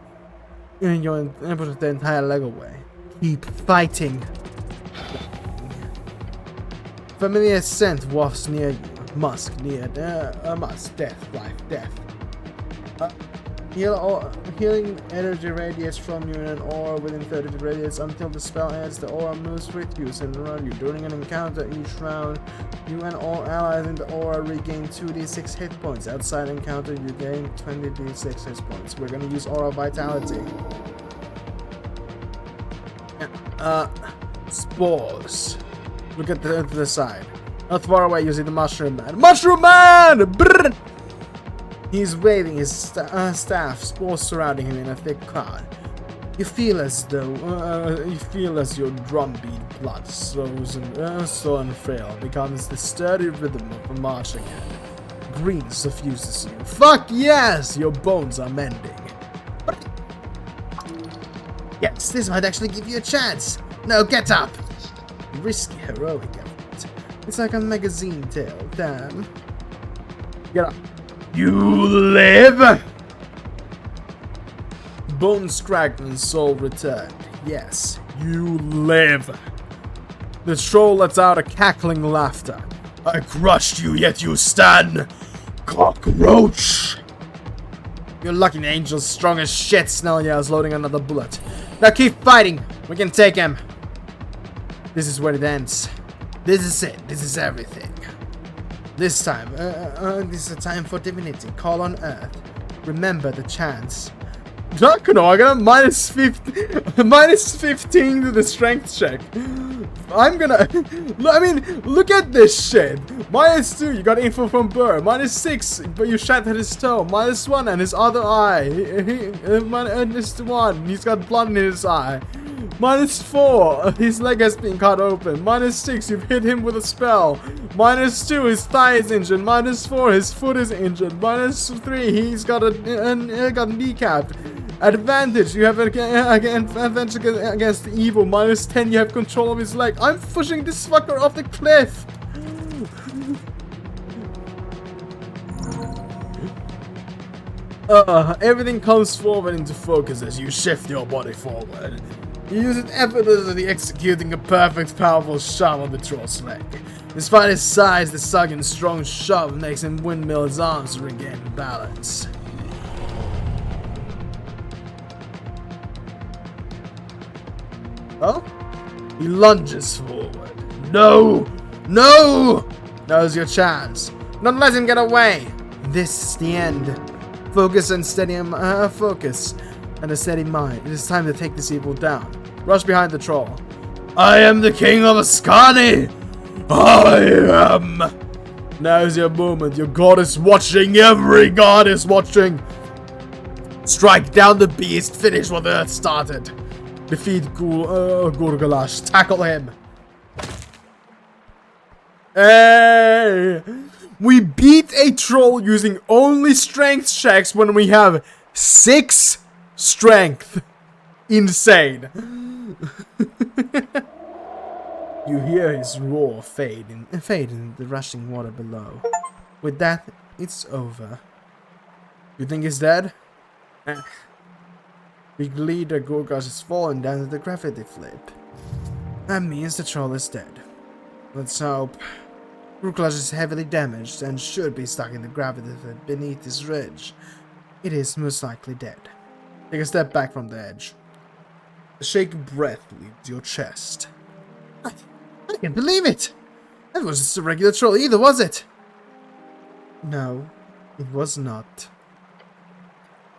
Pushes the entire leg away. Keep fighting. Familiar scent wafts near you. Musk near musk. Death, life, death. Healing energy radiates from you in an aura within 30 radius until the spell ends. The aura moves with you and around you. During an encounter each round, you and all allies in the aura regain 2d6 hit points. Outside encounter, you gain 20d6 hit points. We're gonna use aura vitality. Spores. Look at the side. Not far away, you see the Mushroom Man. Mushroom Man! Brrr! He's waving his staff, spores surrounding him in a thick cloud. You feel as your drumbeat blood slows and frail becomes the sturdy rhythm of a march again. Green suffuses you. Fuck yes! Your bones are mending. Yes, this might actually give you a chance. No, get up. Risky, heroic effort. It's like a magazine tale, damn. Get up. You live? Bones cracked and soul returned. Yes, you live. The troll lets out a cackling laughter. I crushed you, yet you stand. Cockroach. You're lucky the angel's strong as shit, Snell yells, loading another bullet. Now keep fighting. We can take him. This is where it ends. This is it. This is everything. This time, this is a time for divinity. Call on Earth. Remember the chance. No, I got a minus 15 to the strength check. I'm gonna... I mean, look at this shit. -2, you got info from Brrr. -6, but you shattered his toe. -1 and his other eye. -1, he's got blood in his eye. -4, his leg has been cut open. -6, you've hit him with a spell. -2, his thigh is injured. -4, his foot is injured. -3, he's got kneecapped. Advantage, you have advantage against the evil. -10, you have control of his leg. I'm pushing this fucker off the cliff. Everything comes forward into focus as you shift your body forward. You use it effortlessly, executing a perfect, powerful shove on the troll's leg. Despite his size, the sudden strong shove makes him windmill his arms to regain balance. Oh? He lunges forward. No! No! Now's your chance. Don't let him get away. This is the end. Focus and steady focus and a steady mind. It is time to take this evil down. Rush behind the troll. I am the king of Ascani! I am! Now's your moment. Your god is watching. Every god is watching. Strike down the beast. Finish what the earth started. Defeat Gourgalash. Tackle him. Hey! We beat a troll using only strength checks when we have 6 strength. Insane. You hear his roar fade in the rushing water below. With that, it's over. You think he's dead? Big leader Gourgalash has fallen down to the gravity flip. That means the troll is dead. Let's hope. Gourgalash is heavily damaged and should be stuck in the gravity flip beneath this ridge. It is most likely dead. Take a step back from the edge. A shaky breath leaves your chest. I can't believe it! That wasn't just a regular troll either, was it? No, it was not.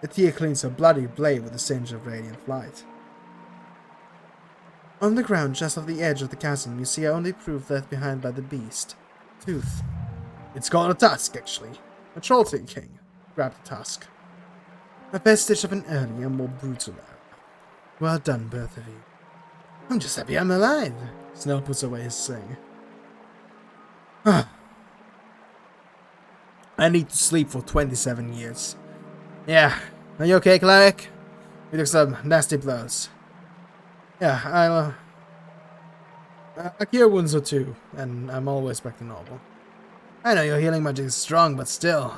The tear cleans her bloody blade with a singe of radiant light. On the ground just off the edge of the chasm, you see only proof left behind by the beast. Tooth. It's called a tusk, actually. A troll king. Grab the tusk. A vestige of an earlier, more brutal era. Well done, both of you. I'm just happy I'm alive. Snell puts away his sling. I need to sleep for 27 years. Yeah. Are you okay, cleric? You took some nasty blows. Yeah, I cure wounds or two, and I'm always back to normal. I know your healing magic is strong, but still.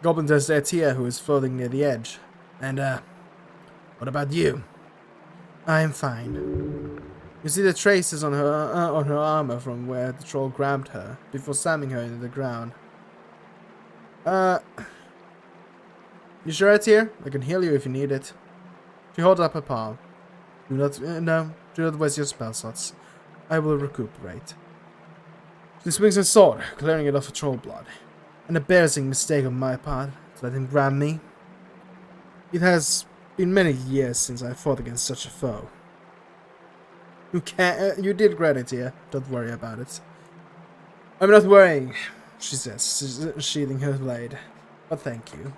Goblin says there's Tia who is floating near the edge. And, what about you? I am fine. You see the traces on her armor from where the troll grabbed her before slamming her into the ground. You sure it's here? I can heal you if you need it. She holds up her palm. Do not, do not waste your spell slots. I will recuperate. She swings her sword, clearing it off of troll blood. An embarrassing mistake on my part to let him grab me. It has been many years since I fought against such a foe. You did great it here. Don't worry about it. I'm not worrying, she says, sheathing her blade. But thank you.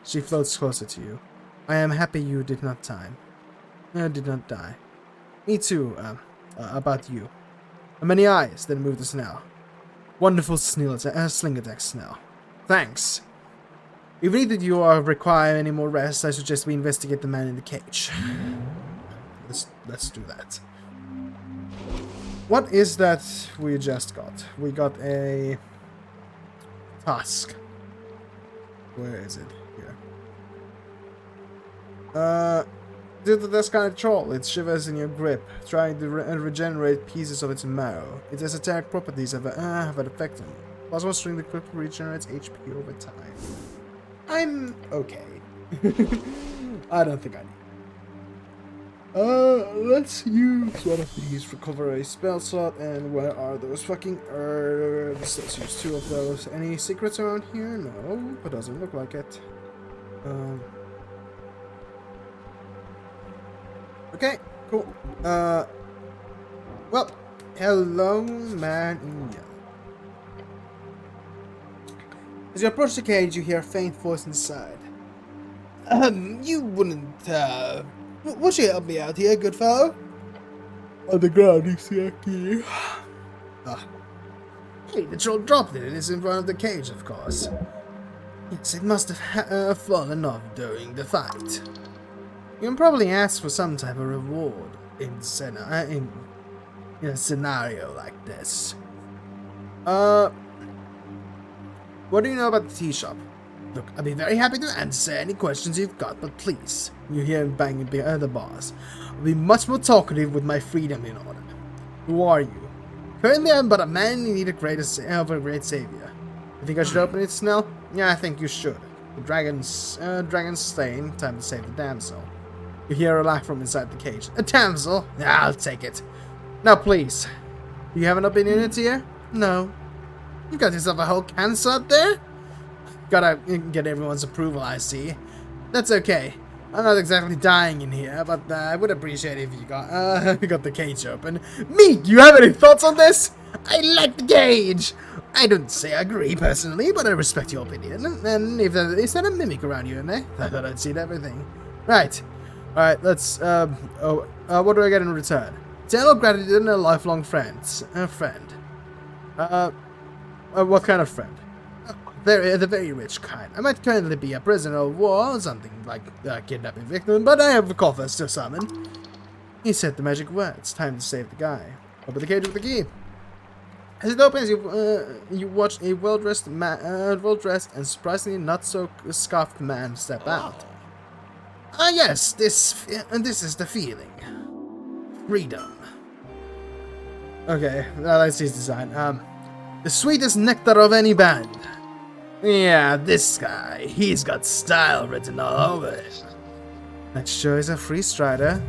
She floats closer to you. I am happy you did not die. Me too, about you. Many eyes that moved us now. Wonderful sling attack, Snell. Thanks. If neither of you require any more rest, I suggest we investigate the man in the cage. Let's do that. What is that we just got? We got a tusk. Where is it? Here. Due to this kind of troll, it shivers in your grip, trying to regenerate pieces of its marrow. Its esoteric properties have an effect on you. Plus one string, the grip regenerates HP over time. I'm okay. I don't think I need. Let's use one of these, recover a spell slot, and where are those fucking herbs? Let's use 2 of those. Any secrets around here? No, it doesn't look like it. Okay, cool. Well, hello, man in yellow. As you approach the cage, you hear a faint voice inside. You wouldn't, would you help me out here, good fellow? On the ground, you see a key. Hey, the troll dropped it. It is in front of the cage, of course. Yes, it must have fallen off during the fight. You can probably ask for some type of reward in a scenario like this. What do you know about the tea shop? Look, I'd be very happy to answer any questions you've got, but please, you hear him banging behind the bars. I'll be much more talkative with my freedom in order. Who are you? Currently, I'm but a man in need of a great savior. You think I should open it, Snell? Yeah, I think you should. The dragon's slain. Time to save the damsel. You hear a laugh from inside the cage. A damsel? Yeah, I'll take it. Now, please. Do you have an opinion here? No. You got yourself a whole cancer up there? Gotta get everyone's approval, I see. That's okay. I'm not exactly dying in here, but I would appreciate it if you got the cage open. Me, do you have any thoughts on this? I like the cage. I don't say I agree personally, but I respect your opinion. And if is that a mimic around you in there? I thought I'd seen everything. Right. Alright, let's, what do I get in return? Eternal gratitude and a lifelong friend. What kind of friend? The very rich kind. I might currently be a prisoner of war or something like a kidnapping victim, but I have a coffers to summon. He said the magic words. Time to save the guy. Open the cage with the key. As it opens, you watch a well-dressed and surprisingly not so scuffed man step out. Ah, yes, this is the feeling. Freedom. Okay, that's his design. The sweetest nectar of any band. Yeah, this guy. He's got style written all over it. That sure is a free strider.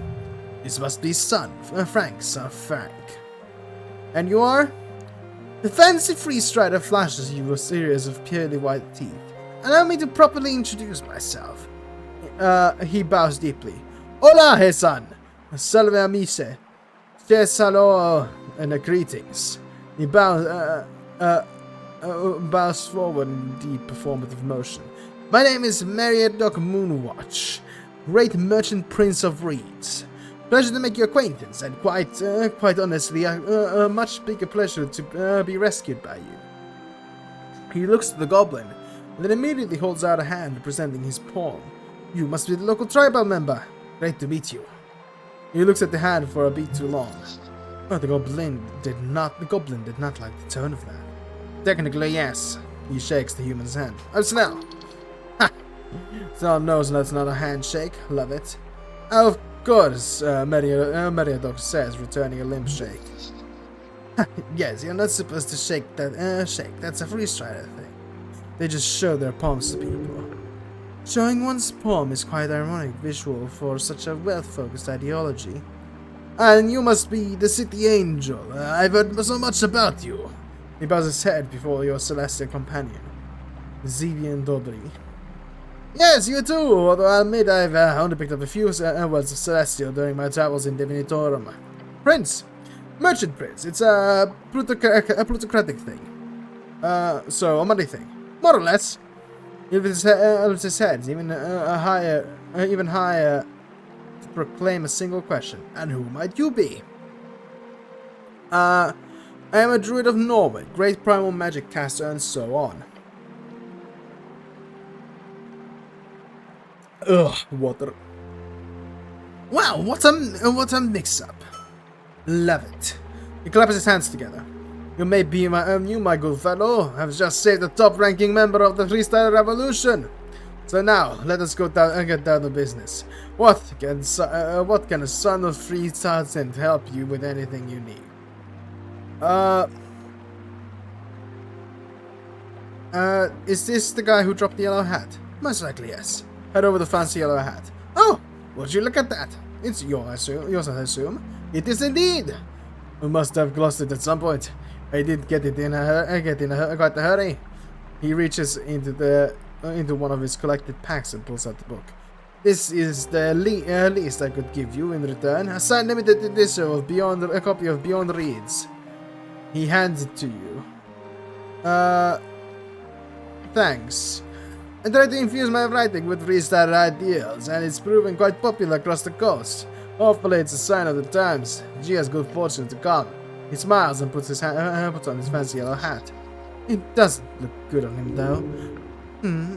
This must be Frank, son of Frank. And you are? The fancy free strider flashes you a series of purely white teeth. Allow me to properly introduce myself. He bows deeply. Hola, hey son. Salve amice. Che salo and greetings. He bows forward in deep performative motion. My name is Meriadoc Moonwatch, great merchant prince of reeds. Pleasure to make your acquaintance, and quite honestly, a much bigger pleasure to be rescued by you. He looks to the goblin, and then immediately holds out a hand, presenting his palm. You must be the local tribal member. Great to meet you. He looks at the hand for a beat too long. But the goblin did not like the tone of that. Technically, yes. He shakes the human's hand. I'm Snell. Ha! Snell knows that's not a handshake. Love it. Of course, Meriadoc says, returning a limp shake. Yes, you're not supposed to shake that shake. That's a free strider thing. They just show their palms to people. Showing one's palm is quite ironic visual for such a wealth-focused ideology. And you must be the city angel. I've heard so much about you. He bows his head before your celestial companion, Zivian Dobry. Yes, you too, although I'll admit I've only picked up a few words of celestial during my travels in Divinitorum. Prince. Merchant prince. It's a plutocratic thing. So a money thing. More or less. He lifts his head even higher to proclaim a single question. And who might you be? I am a druid of Norway, great primal magic caster, and so on. Ugh, water. Wow, what a mix-up. Love it. He claps his hands together. You may be my good fellow, have just saved the top-ranking member of the freestyle revolution. So now, let us go down and get down to business. What can a son of freestyle help you with anything you need? Is this the guy who dropped the yellow hat? Most likely, yes. Head over the fancy yellow hat. Oh, would you look at that? It's yours, I assume. It is indeed. We must have lost it at some point. I did get it in quite a hurry. He reaches into one of his collected packs and pulls out the book. This is the least I could give you in return. A signed limited edition of a copy of Beyond Reads. He hands it to you. Thanks. I try to infuse my writing with freestyle ideals, and it's proven quite popular across the coast. Hopefully it's a sign of the times. G has good fortune to come. He smiles and puts on his fancy yellow hat. It doesn't look good on him, though.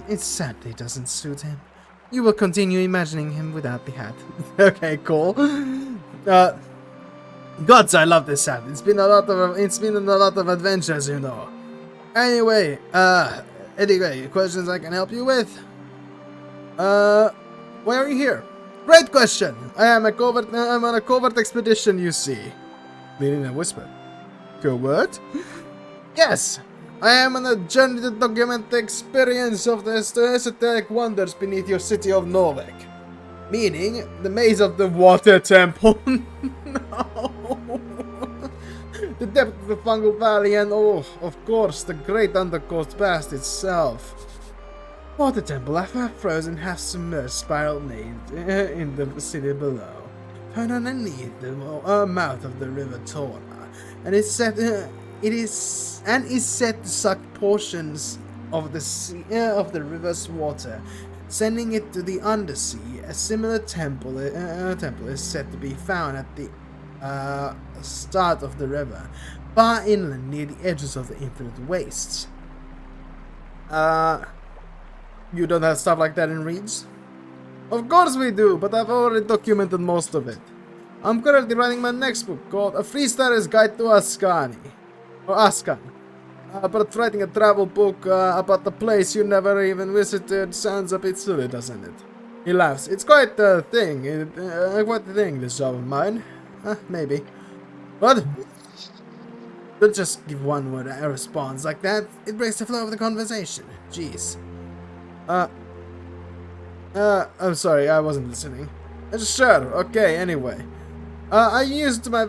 It sadly doesn't suit him. You will continue imagining him without the hat. Okay, cool. Gods, I love this hat. It's been a lot of adventures, you know. Anyway, questions I can help you with? Why are you here? Great question. I'm on a covert expedition, you see. Leading a whisper. Covert? Yes. I am on a journey to document the experience of the esoteric wonders beneath your city of Norvik. Meaning, the maze of the water temple. No. The depth of the fungal valley and, oh, of course, the great undercoast past itself. Water temple, half frozen, half submerged, spiral maze in the city below. Found underneath the mouth of the river Torna, and is said to suck portions of the river's water, sending it to the undersea. A similar temple is said to be found at the start of the river, far inland near the edges of the infinite wastes. You don't have stuff like that in Reeds? Of course we do, but I've already documented most of it. I'm currently writing my next book called A Freestyler's Guide to Ascani. Or Ascan. But writing a travel book about the place you never even visited sounds a bit silly, doesn't it? He laughs. It's quite a thing. This job of mine. Maybe. What? Don't just give one word a response like that. It breaks the flow of the conversation. Jeez. I'm sorry, I wasn't listening. Sure, okay, anyway. I used my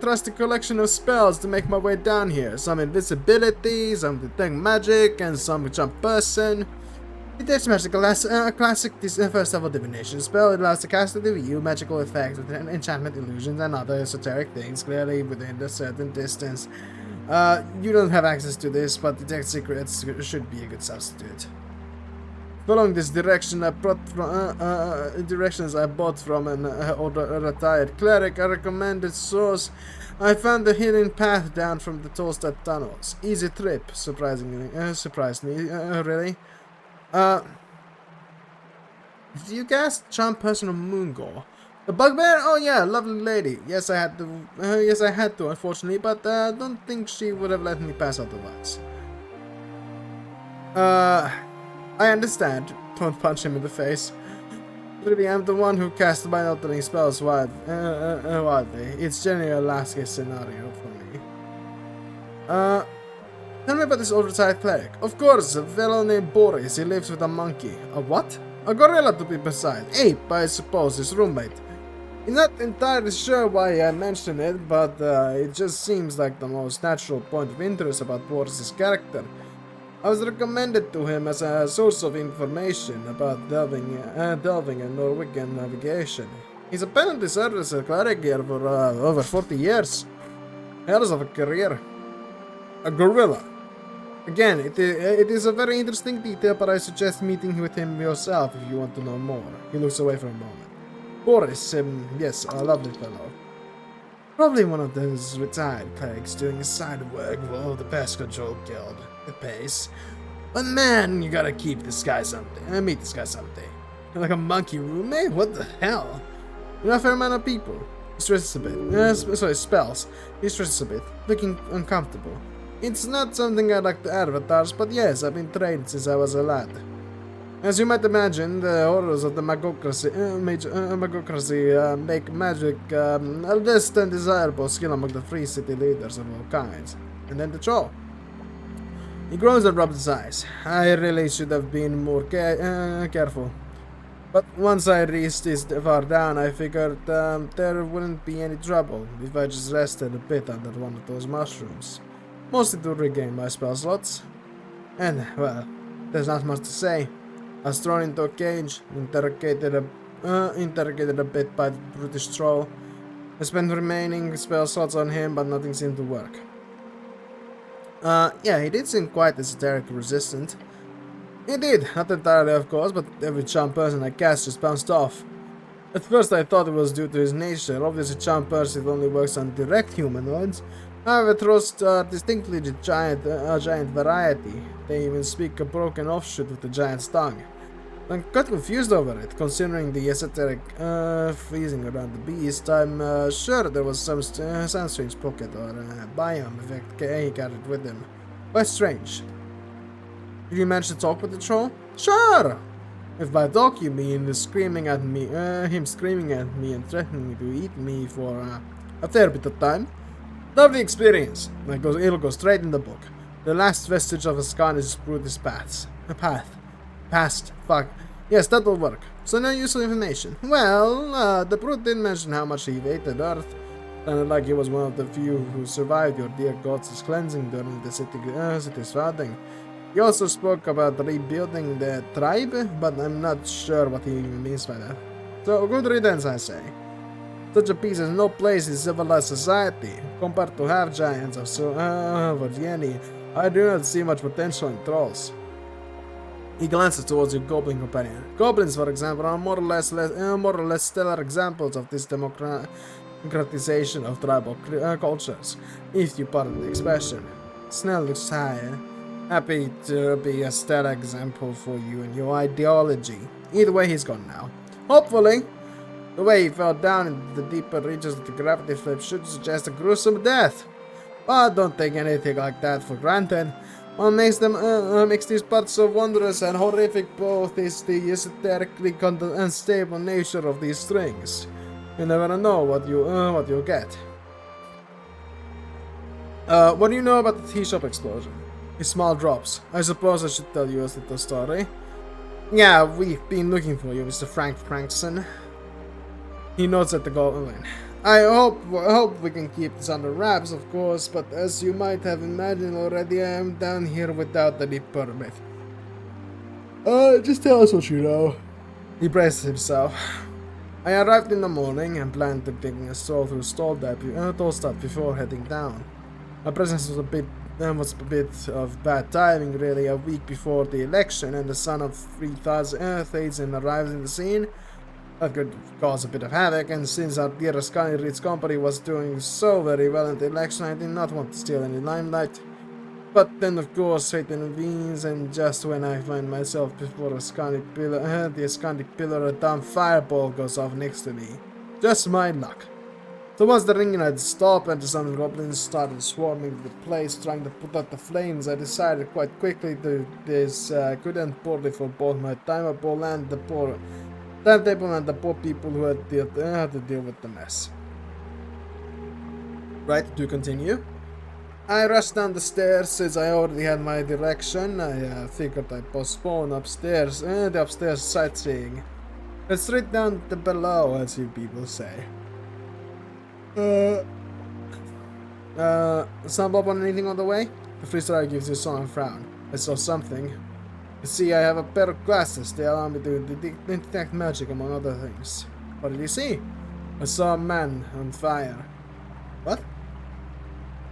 trusty collection of spells to make my way down here. Some invisibility, some detect magic, and some jump person. Detect magic, a classic first level divination spell. It allows the caster to view magical effects with enchantment illusions and other esoteric things clearly within a certain distance. You don't have access to this, but detect secrets should be a good substitute. Following this direction, directions I bought from an retired cleric, a recommended source. I found the hidden path down from the Tolstad tunnels. Easy trip, surprised me, really. Did you cast Charm Person of Moongore? The bugbear? Oh yeah, lovely lady. Yes, I had to, unfortunately, but I don't think she would have let me pass otherwise. I understand. Don't punch him in the face. Really, I'm the one who cast mind-altering spells wildly. It's generally a last-case scenario for me. Tell me about this old retired cleric. Of course, a fellow named Boris. He lives with a monkey. A what? A gorilla, to be precise. Ape, I suppose, his roommate. I'm not entirely sure why I mention it, but it just seems like the most natural point of interest about Boris's character. I was recommended to him as a source of information about delving in Norwegian navigation. He's apparently served as a cleric here for over 40 years. Hells of a career. A gorilla. Again, it is a very interesting detail, but I suggest meeting with him yourself if you want to know more. He looks away for a moment. Boris, yes, a lovely fellow. Probably one of those retired clerics doing a side work for the Pest Control Guild. It pays. But man, you gotta meet this guy someday. Like a monkey roommate? What the hell? You know, a fair amount of people. He stresses a bit. Sorry, spells. He stresses a bit, looking uncomfortable. It's not something I like to advertise, but yes, I've been trained since I was a lad. As you might imagine, the horrors of the magocracy make magic a less than desirable skill among the free city leaders of all kinds. And then the troll. He groans and rubs his eyes. I really should have been more careful. But once I reached this far down, I figured there wouldn't be any trouble if I just rested a bit under one of those mushrooms. Mostly to regain my spell slots. And, well, there's not much to say. I was thrown into a cage, interrogated a bit by the brutish troll. I spent remaining spell slots on him, but nothing seemed to work. Yeah, he did seem quite esoteric resistant. He did, not entirely of course, but every charm person I cast just bounced off. At first I thought it was due to his nature. Obviously charm person only works on direct humanoids. However, trolls are distinctly a giant variety. They even speak a broken offshoot with a giant's tongue. I'm quite confused over it, considering the esoteric freezing around the beast. I'm sure there was some strange pocket or biome effect he carried with him. Quite strange. Did you manage to talk with the troll? Sure! If by talk you mean him screaming at me and threatening to eat me for a fair bit of time. Lovely experience. It'll go straight in the book. The last vestige of a scar is through this path. Fuck. Yes, that'll work. So no useful information. Well, the brute didn't mention how much he hated Earth. Sounded like he was one of the few who survived your dear god's cleansing during the city's founding. He also spoke about rebuilding the tribe, but I'm not sure what he even means by that. So good riddance, I say. Such a piece has no place in civilized society. Compared to half-giants of Virginia, I do not see much potential in trolls. He glances towards your goblin companion. Goblins, for example, are more or less stellar examples of this democratization of tribal cultures, if you pardon the expression. Snell looks high. Happy to be a stellar example for you and your ideology. Either way, he's gone now. Hopefully, the way he fell down into the deeper reaches of the gravity flip should suggest a gruesome death. But don't take anything like that for granted. What makes these parts so wondrous and horrific both is the esoterically unstable nature of these strings. You never know what you'll get. What do you know about the tea shop explosion? His smile drops. I suppose I should tell you a little story. Yeah, we've been looking for you, Mr. Frank Frankson. He nods at the goblin. I hope we can keep this under wraps, of course, but as you might have imagined already, I am down here without any permit. Just tell us what you know. He braces himself. I arrived in the morning and planned on taking a stroll through Stolstadt before heading down. My presence was a bit of bad timing, really. A week before the election, and the son of 3,000 Thazen arrives in the scene. That could cause a bit of havoc, and since our dear Ascani Reed's company was doing so very well in the election, I did not want to steal any limelight. But then, of course, fate intervenes, and just when I find myself before the Ascanic pillar, a dumb fireball goes off next to me. Just my luck. So once the ringing had stopped and the some goblins started swarming the place trying to put out the flames, I decided quite quickly that this could end poorly for both my timetable and the poor people who had to deal with the mess. Right, to continue. I rushed down the stairs since I already had my direction. I figured I'd postpone the upstairs sightseeing. But straight down to below, as you people say. Stumble upon anything on the way? The freestyler gives you a solemn frown. I saw something. You see, I have a pair of glasses. They allow me to detect magic, among other things. What did you see? I saw a man on fire. What?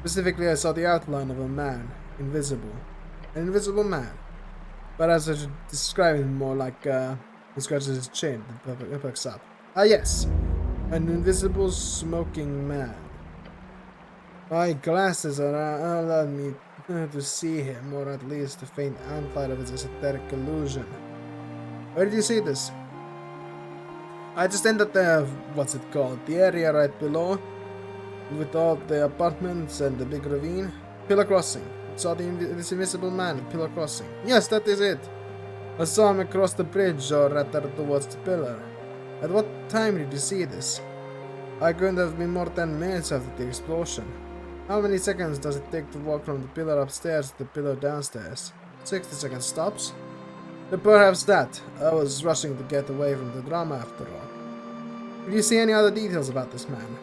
Specifically, I saw the outline of a man. Invisible. An invisible man. But as I should describe him more like, he scratches his chin and perks up. Ah, yes. An invisible smoking man. My glasses allowed me to see him, or at least a faint outline of his esoteric illusion. Where did you see this? I just entered the, what's it called, the area right below, with all the apartments and the big ravine. Pillar crossing. Saw this invisible man at Pillar crossing. Yes, that is it. I saw him across the bridge, or rather towards the pillar. At what time did you see this? I couldn't have been more than 10 minutes after the explosion. How many seconds does it take to walk from the pillar upstairs to the pillar downstairs? 60 seconds stops? Then perhaps that. I was rushing to get away from the drama after all. Did you see any other details about this man?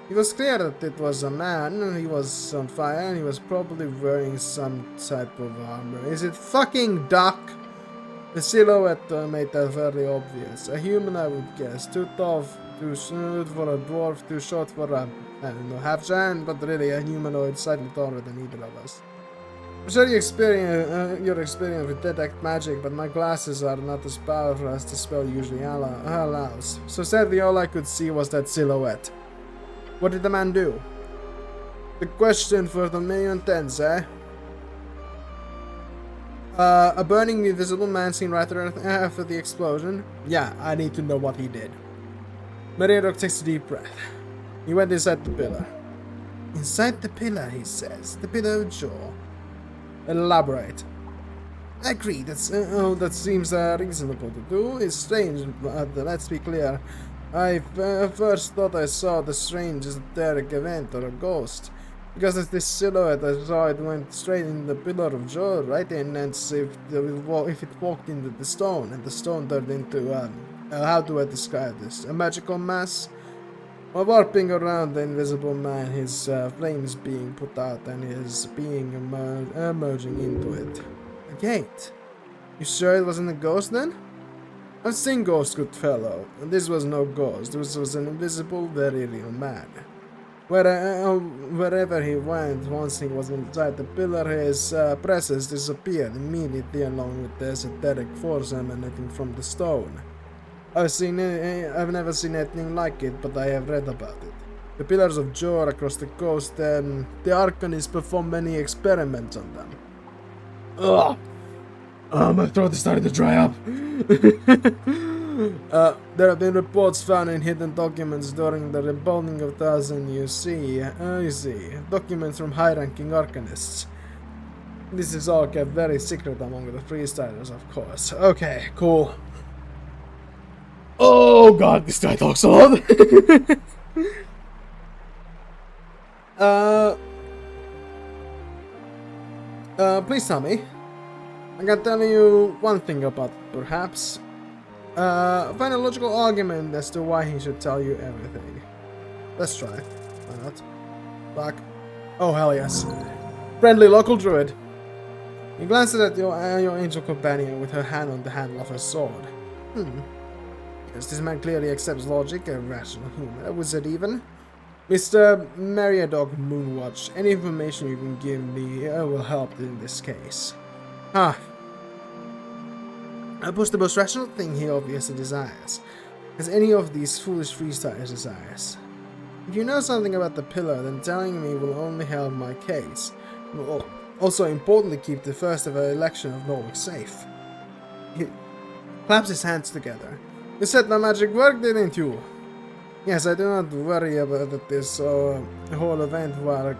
It was clear that it was a man, he was on fire, and he was probably wearing some type of armor. Is it fucking Duck? The silhouette made that very obvious. A human, I would guess. Too tall, too smooth for a dwarf, too short for a, I don't know, half-giant, but really a humanoid slightly taller than either of us. I'm sure your experience with detect magic, but my glasses are not as powerful as the spell usually allows. So sadly, all I could see was that silhouette. What did the man do? The question for the $1,000,010, eh? A burning invisible man seen right after the explosion? Yeah, I need to know what he did. Mariadok takes a deep breath. He went inside the pillar. Inside the pillar, he says. The pillar of jaw. Elaborate. I agree, that seems reasonable to do. It's strange, but let's be clear. I first thought I saw the strange esoteric event or a ghost. Because of this silhouette, I saw it went straight in the pillar of jaw, right in, and if it walked into the stone, and the stone turned into, how do I describe this? A magical mass? While warping around the invisible man, his flames being put out and his being emerging into it. A gate? You sure it wasn't a ghost then? I've seen ghosts, good fellow, and this was no ghost. This was an invisible, very real man. Wherever he went, once he was inside the pillar, his presence disappeared immediately along with the esoteric force emanating from the stone. I've never seen anything like it, but I have read about it. The pillars of Jor across the coast, the Arcanists perform many experiments on them. Ugh! My throat is starting to dry up. There have been reports found in hidden documents during the rebuilding of Thousand you see. Documents from high-ranking Arcanists. This is all kept very secret among the freestylers, of course. Okay, cool. Oh god, this guy talks a lot. Please tell me. I can tell you one thing about it, perhaps. Find a logical argument as to why he should tell you everything. Let's try. Why not? Fuck. Oh, hell yes. Friendly local druid. He glances at your angel companion with her hand on the handle of her sword. Yes, this man clearly accepts logic, a rational human. A wizard even. Mr. Mariadog Moonwatch, any information you can give me will help in this case. What's the most rational thing he obviously desires? As any of these foolish freestylers desires. If you know something about the pillar, then telling me will only help my case. Will also importantly keep the first ever election of Norwich safe. He claps his hands together. You said the magic worked, didn't you? Yes, I do not worry about this whole event where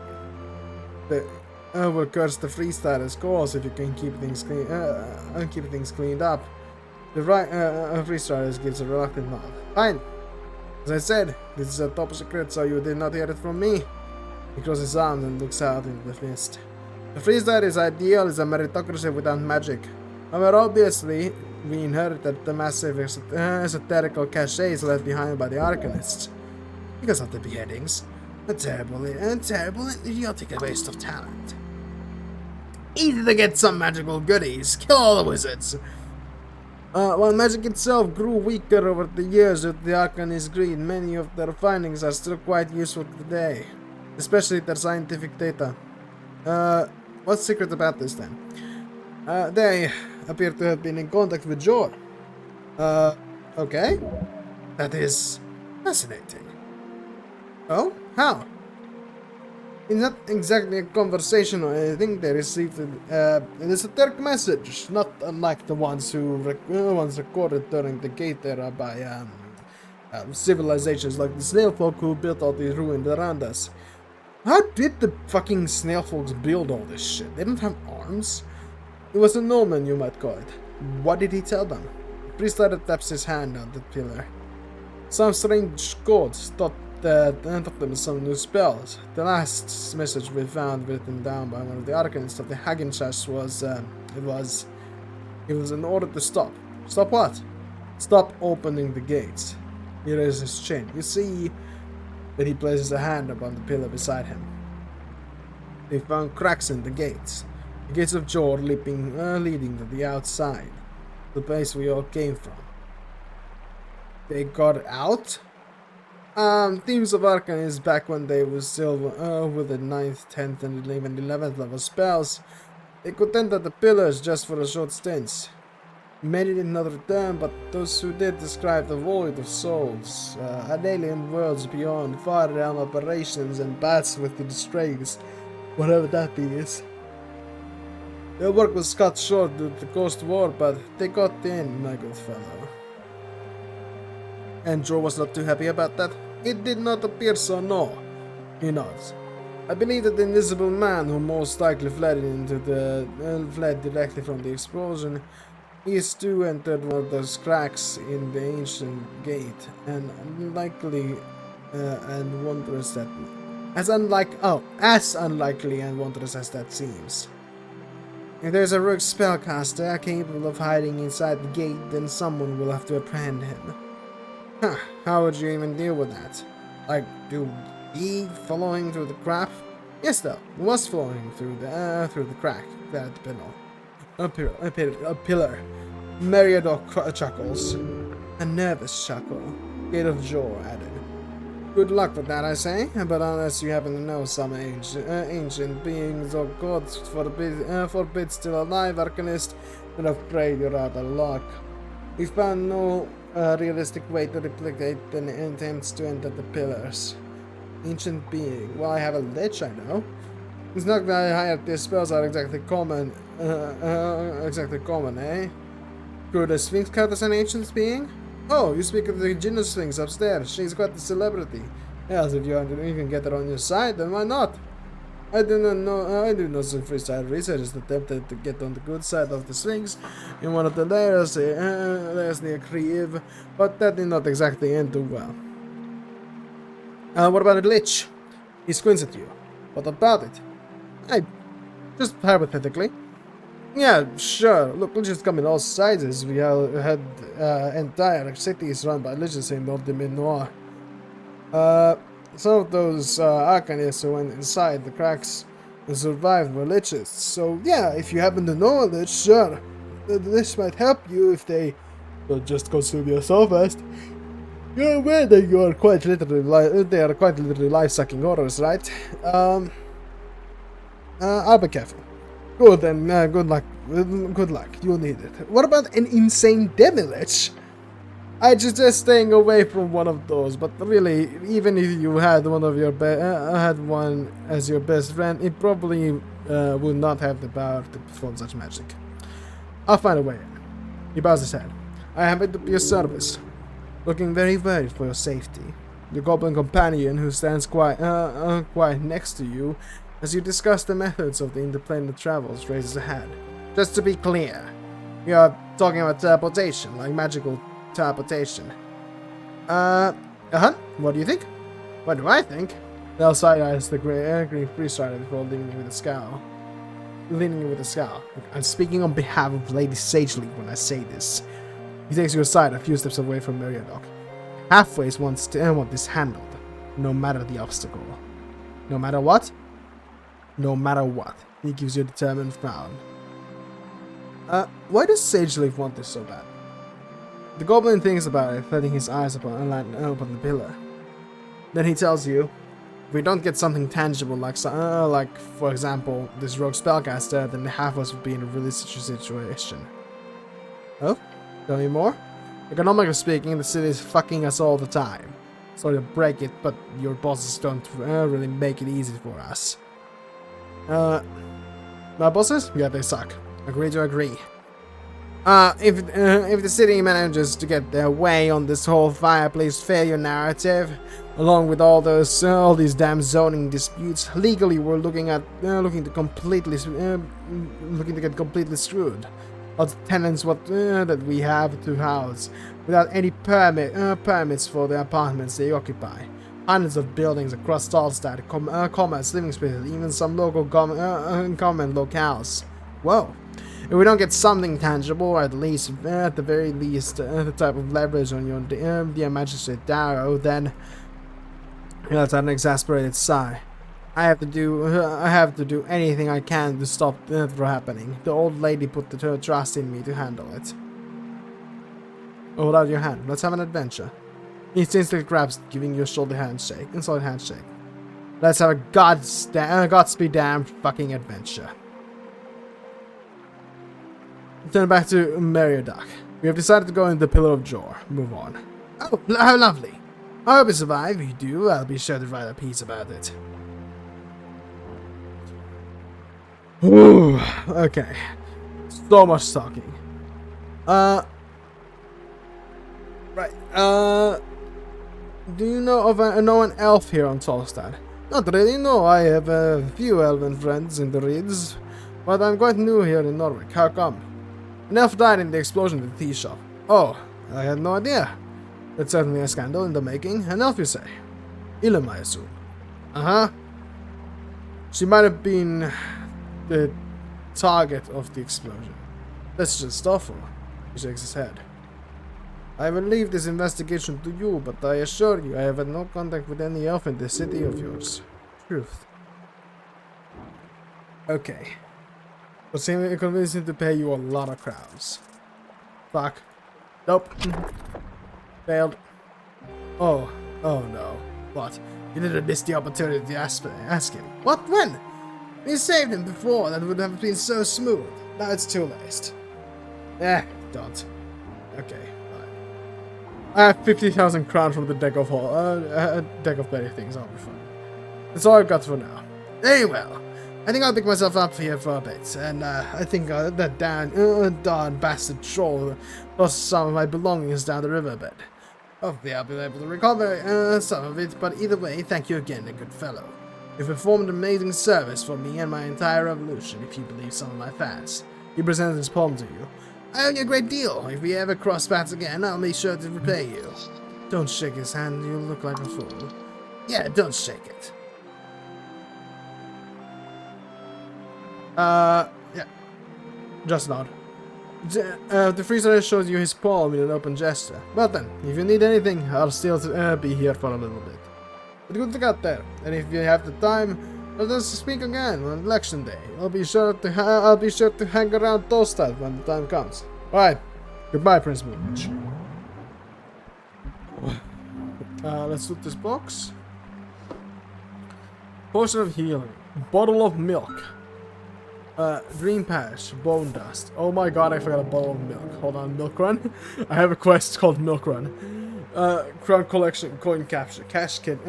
will curse the freestylers' cause if you can keep things cleaned up. The freestylers gives a reluctant nod. Fine. As I said, this is a top secret, so you did not hear it from me. He crosses his arms and looks out into the mist. The freestyler's ideal is a meritocracy without magic. However, obviously, we inherited the massive esoterical caches left behind by the Arcanists. Because of the beheadings. A terrible and idiotic waste of talent. Easy to get some magical goodies. Kill all the wizards. While magic itself grew weaker over the years with the Arcanist greed, many of their findings are still quite useful today. Especially their scientific data. What's secret about this then? They appear to have been in contact with Jor. Okay. That is fascinating. Oh? How? It's not exactly a conversation or anything. They received an esoteric message, not unlike the ones recorded during the Gate era by civilizations like the snail folk who built all these ruins around us. How did the fucking snail folks build all this shit? They didn't have arms. It was a Norman, you might call it. What did he tell them? The priest taps his hand on the pillar. Some strange gods taught them some new spells. The last message we found written down by one of the arcanists of the Hagenshas was, it was an order to stop. Stop what? Stop opening the gates. He raises his chin. You see that he places a hand upon the pillar beside him. They found cracks in the gates. The gates of Jor leading to the outside. The place we all came from. They got out? Teams of Arcanists back when they were still with the 9th, 10th, and even 11th level spells. They could enter the pillars just for a short stint. Many did not return, but those who did describe the void of souls, and alien worlds beyond, far realm operations, and bats with the strays, whatever that is. Their work was cut short due to the Coast War, but they got in, my good fellow. And Joe was not too happy about that. It did not appear so, no. He nods. I believe that the invisible man who most likely fled directly from the explosion, he too entered one of those cracks in the ancient gate, and unlikely and wondrous that as unlikely and wondrous as that seems. If there's a rogue spellcaster capable of hiding inside the gate, then someone will have to apprehend him. Huh, how would you even deal with that? Like, do we follow him through the crap? Yes, though, we must follow him through the crack, that panel. A pillar. Meriadoc chuckles. A nervous chuckle. Gate of Jaw added. Good luck with that, I say, but unless you happen to know some ancient beings or gods forbid still alive, Arcanist, then I've prayed you're out of luck. We found no realistic way to replicate the attempts to enter the pillars. Ancient being. Well, I have a lich, I know. It's not that higher-tier spells are exactly common, eh? Could the Sphinx count as an ancient being? Oh, you speak of the Gino Sphinx upstairs. She's quite a celebrity. Yes, if you can get her on your side, then why not? I do know some freestyle researchers attempted to get on the good side of the Sphinx in one of the layers near Kriv, but that did not exactly end too well. What about the Lich? He squints at you. What about it? Just hypothetically. Yeah, sure. Look, Liches come in all sizes. We had entire cities run by Liches in North Noir. Some of those Arcanists who went inside the cracks and survived were Liches. So yeah, if you happen to know a Lich, sure. This might help you if they don't just consume you so fast. You're aware that you are quite literally life-sucking horrors, right? I'll be careful. Good, then good luck. Good luck. You'll need it. What about an insane demi-lich? I suggest staying away from one of those. But really, even if you had one of your one as your best friend, it probably would not have the power to perform such magic. I'll find a way in. He bows his head. I am to be of service. Looking very worried for your safety. Your goblin companion, who stands quite next to you, as you discuss the methods of the interplanar travels, raises a hand. Just to be clear, we are talking about teleportation, like magical teleportation. What do you think? What do I think? They'll side-eyes the green freestyle before leaning you with a scowl. I'm speaking on behalf of Lady Sageleaf when I say this. He takes you aside a few steps away from Meriadoc. Halfway wants this handled, no matter the obstacle. No matter what? No matter what. He gives you a determined frown. Why does Sageleaf want this so bad? The goblin thinks about it, letting his eyes upon the pillar. Then he tells you, if we don't get something tangible like for example, this rogue spellcaster, then half of us would be in a really situation. Oh? Tell me more? Economically speaking, the city is fucking us all the time. Sorry to break it, but your bosses don't really make it easy for us. My bosses? Yeah, they suck. Agree to agree. If the city manages to get their way on this whole fireplace failure narrative, along with all these damn zoning disputes, legally we're looking to get completely screwed. All the tenants that we have to house, without any permits for the apartments they occupy. Hundreds of buildings across Talstad, commerce, living spaces, even some local government locales. Whoa. If we don't get something tangible, or at the very least, the type of leverage on your dear Magistrate Darrow, then that's an exasperated sigh. I have to do anything I can to stop that from happening. The old lady put her trust in me to handle it. Hold out your hand. Let's have an adventure. He instantly grabs, giving you a solid handshake. Let's have a Godspeed damn fucking adventure. Turn back to Meriadoc. We have decided to go in the Pillar of Jor. Move on. Oh, how lovely. I hope you survive. If you do, I'll be sure to write a piece about it. Ooh, okay. So much talking. Right. Do you know of an elf here on Tolstad? Not really, no. I have a few elven friends in the Reeds, but I'm quite new here in Norwich. How come? An elf died in the explosion at the tea shop. Oh, I had no idea. That's certainly a scandal in the making. An elf, you say? Ilum, I assume. Uh-huh. She might have been the target of the explosion. That's just awful. He shakes his head. I will leave this investigation to you, but I assure you I have had no contact with any elf in the city of yours. Truth. Okay. But seemingly convinced him to pay you a lot of crowns. Fuck. Nope. Failed. Oh no. What? You didn't miss the opportunity to ask him. What? When? You saved him before. That would have been so smooth. Now it's too late. Don't. Okay. I have 50,000 crowns from the deck of petty things. I'll be fine. That's all I've got for now. Very well. I think I'll pick myself up here for a bit, and I think that darn bastard troll lost some of my belongings down the riverbed. Hopefully I'll be able to recover some of it, but either way, thank you again, a good fellow. You've performed an amazing service for me and my entire revolution, if you believe some of my fans. He presented his palm to you. I owe you a great deal. If we ever cross paths again, I'll be sure to repay you. Don't shake his hand, you look like a fool. Yeah, don't shake it. Yeah. Just nod. The freezer shows you his palm in an open gesture. Well then, if you need anything, I'll still be here for a little bit. But good to get there, and if you have the time, let us speak again on election day. I'll be sure to hang around Tolstad when the time comes. Alright. Goodbye, Prince Moonwitch. Let's loot this box. Potion of healing. Bottle of milk. Dream patch. Bone dust. Oh my god, I forgot a bottle of milk. Hold on, milk run. I have a quest called milk run. Crown collection, coin capture, cash kit.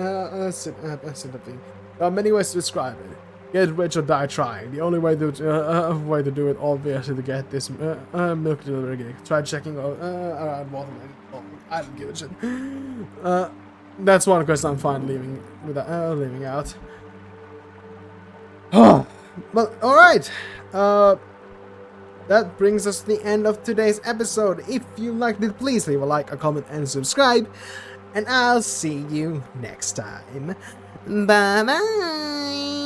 Sympathy. There are many ways to describe it. Get rich or die trying. The only way to do it, obviously, to get this milk delivery gig. Try checking around watermelon. I don't give a shit. That's one question I'm fine leaving out. But alright. That brings us to the end of today's episode. If you liked it, please leave a like, a comment, and subscribe. And I'll see you next time. Bye bye.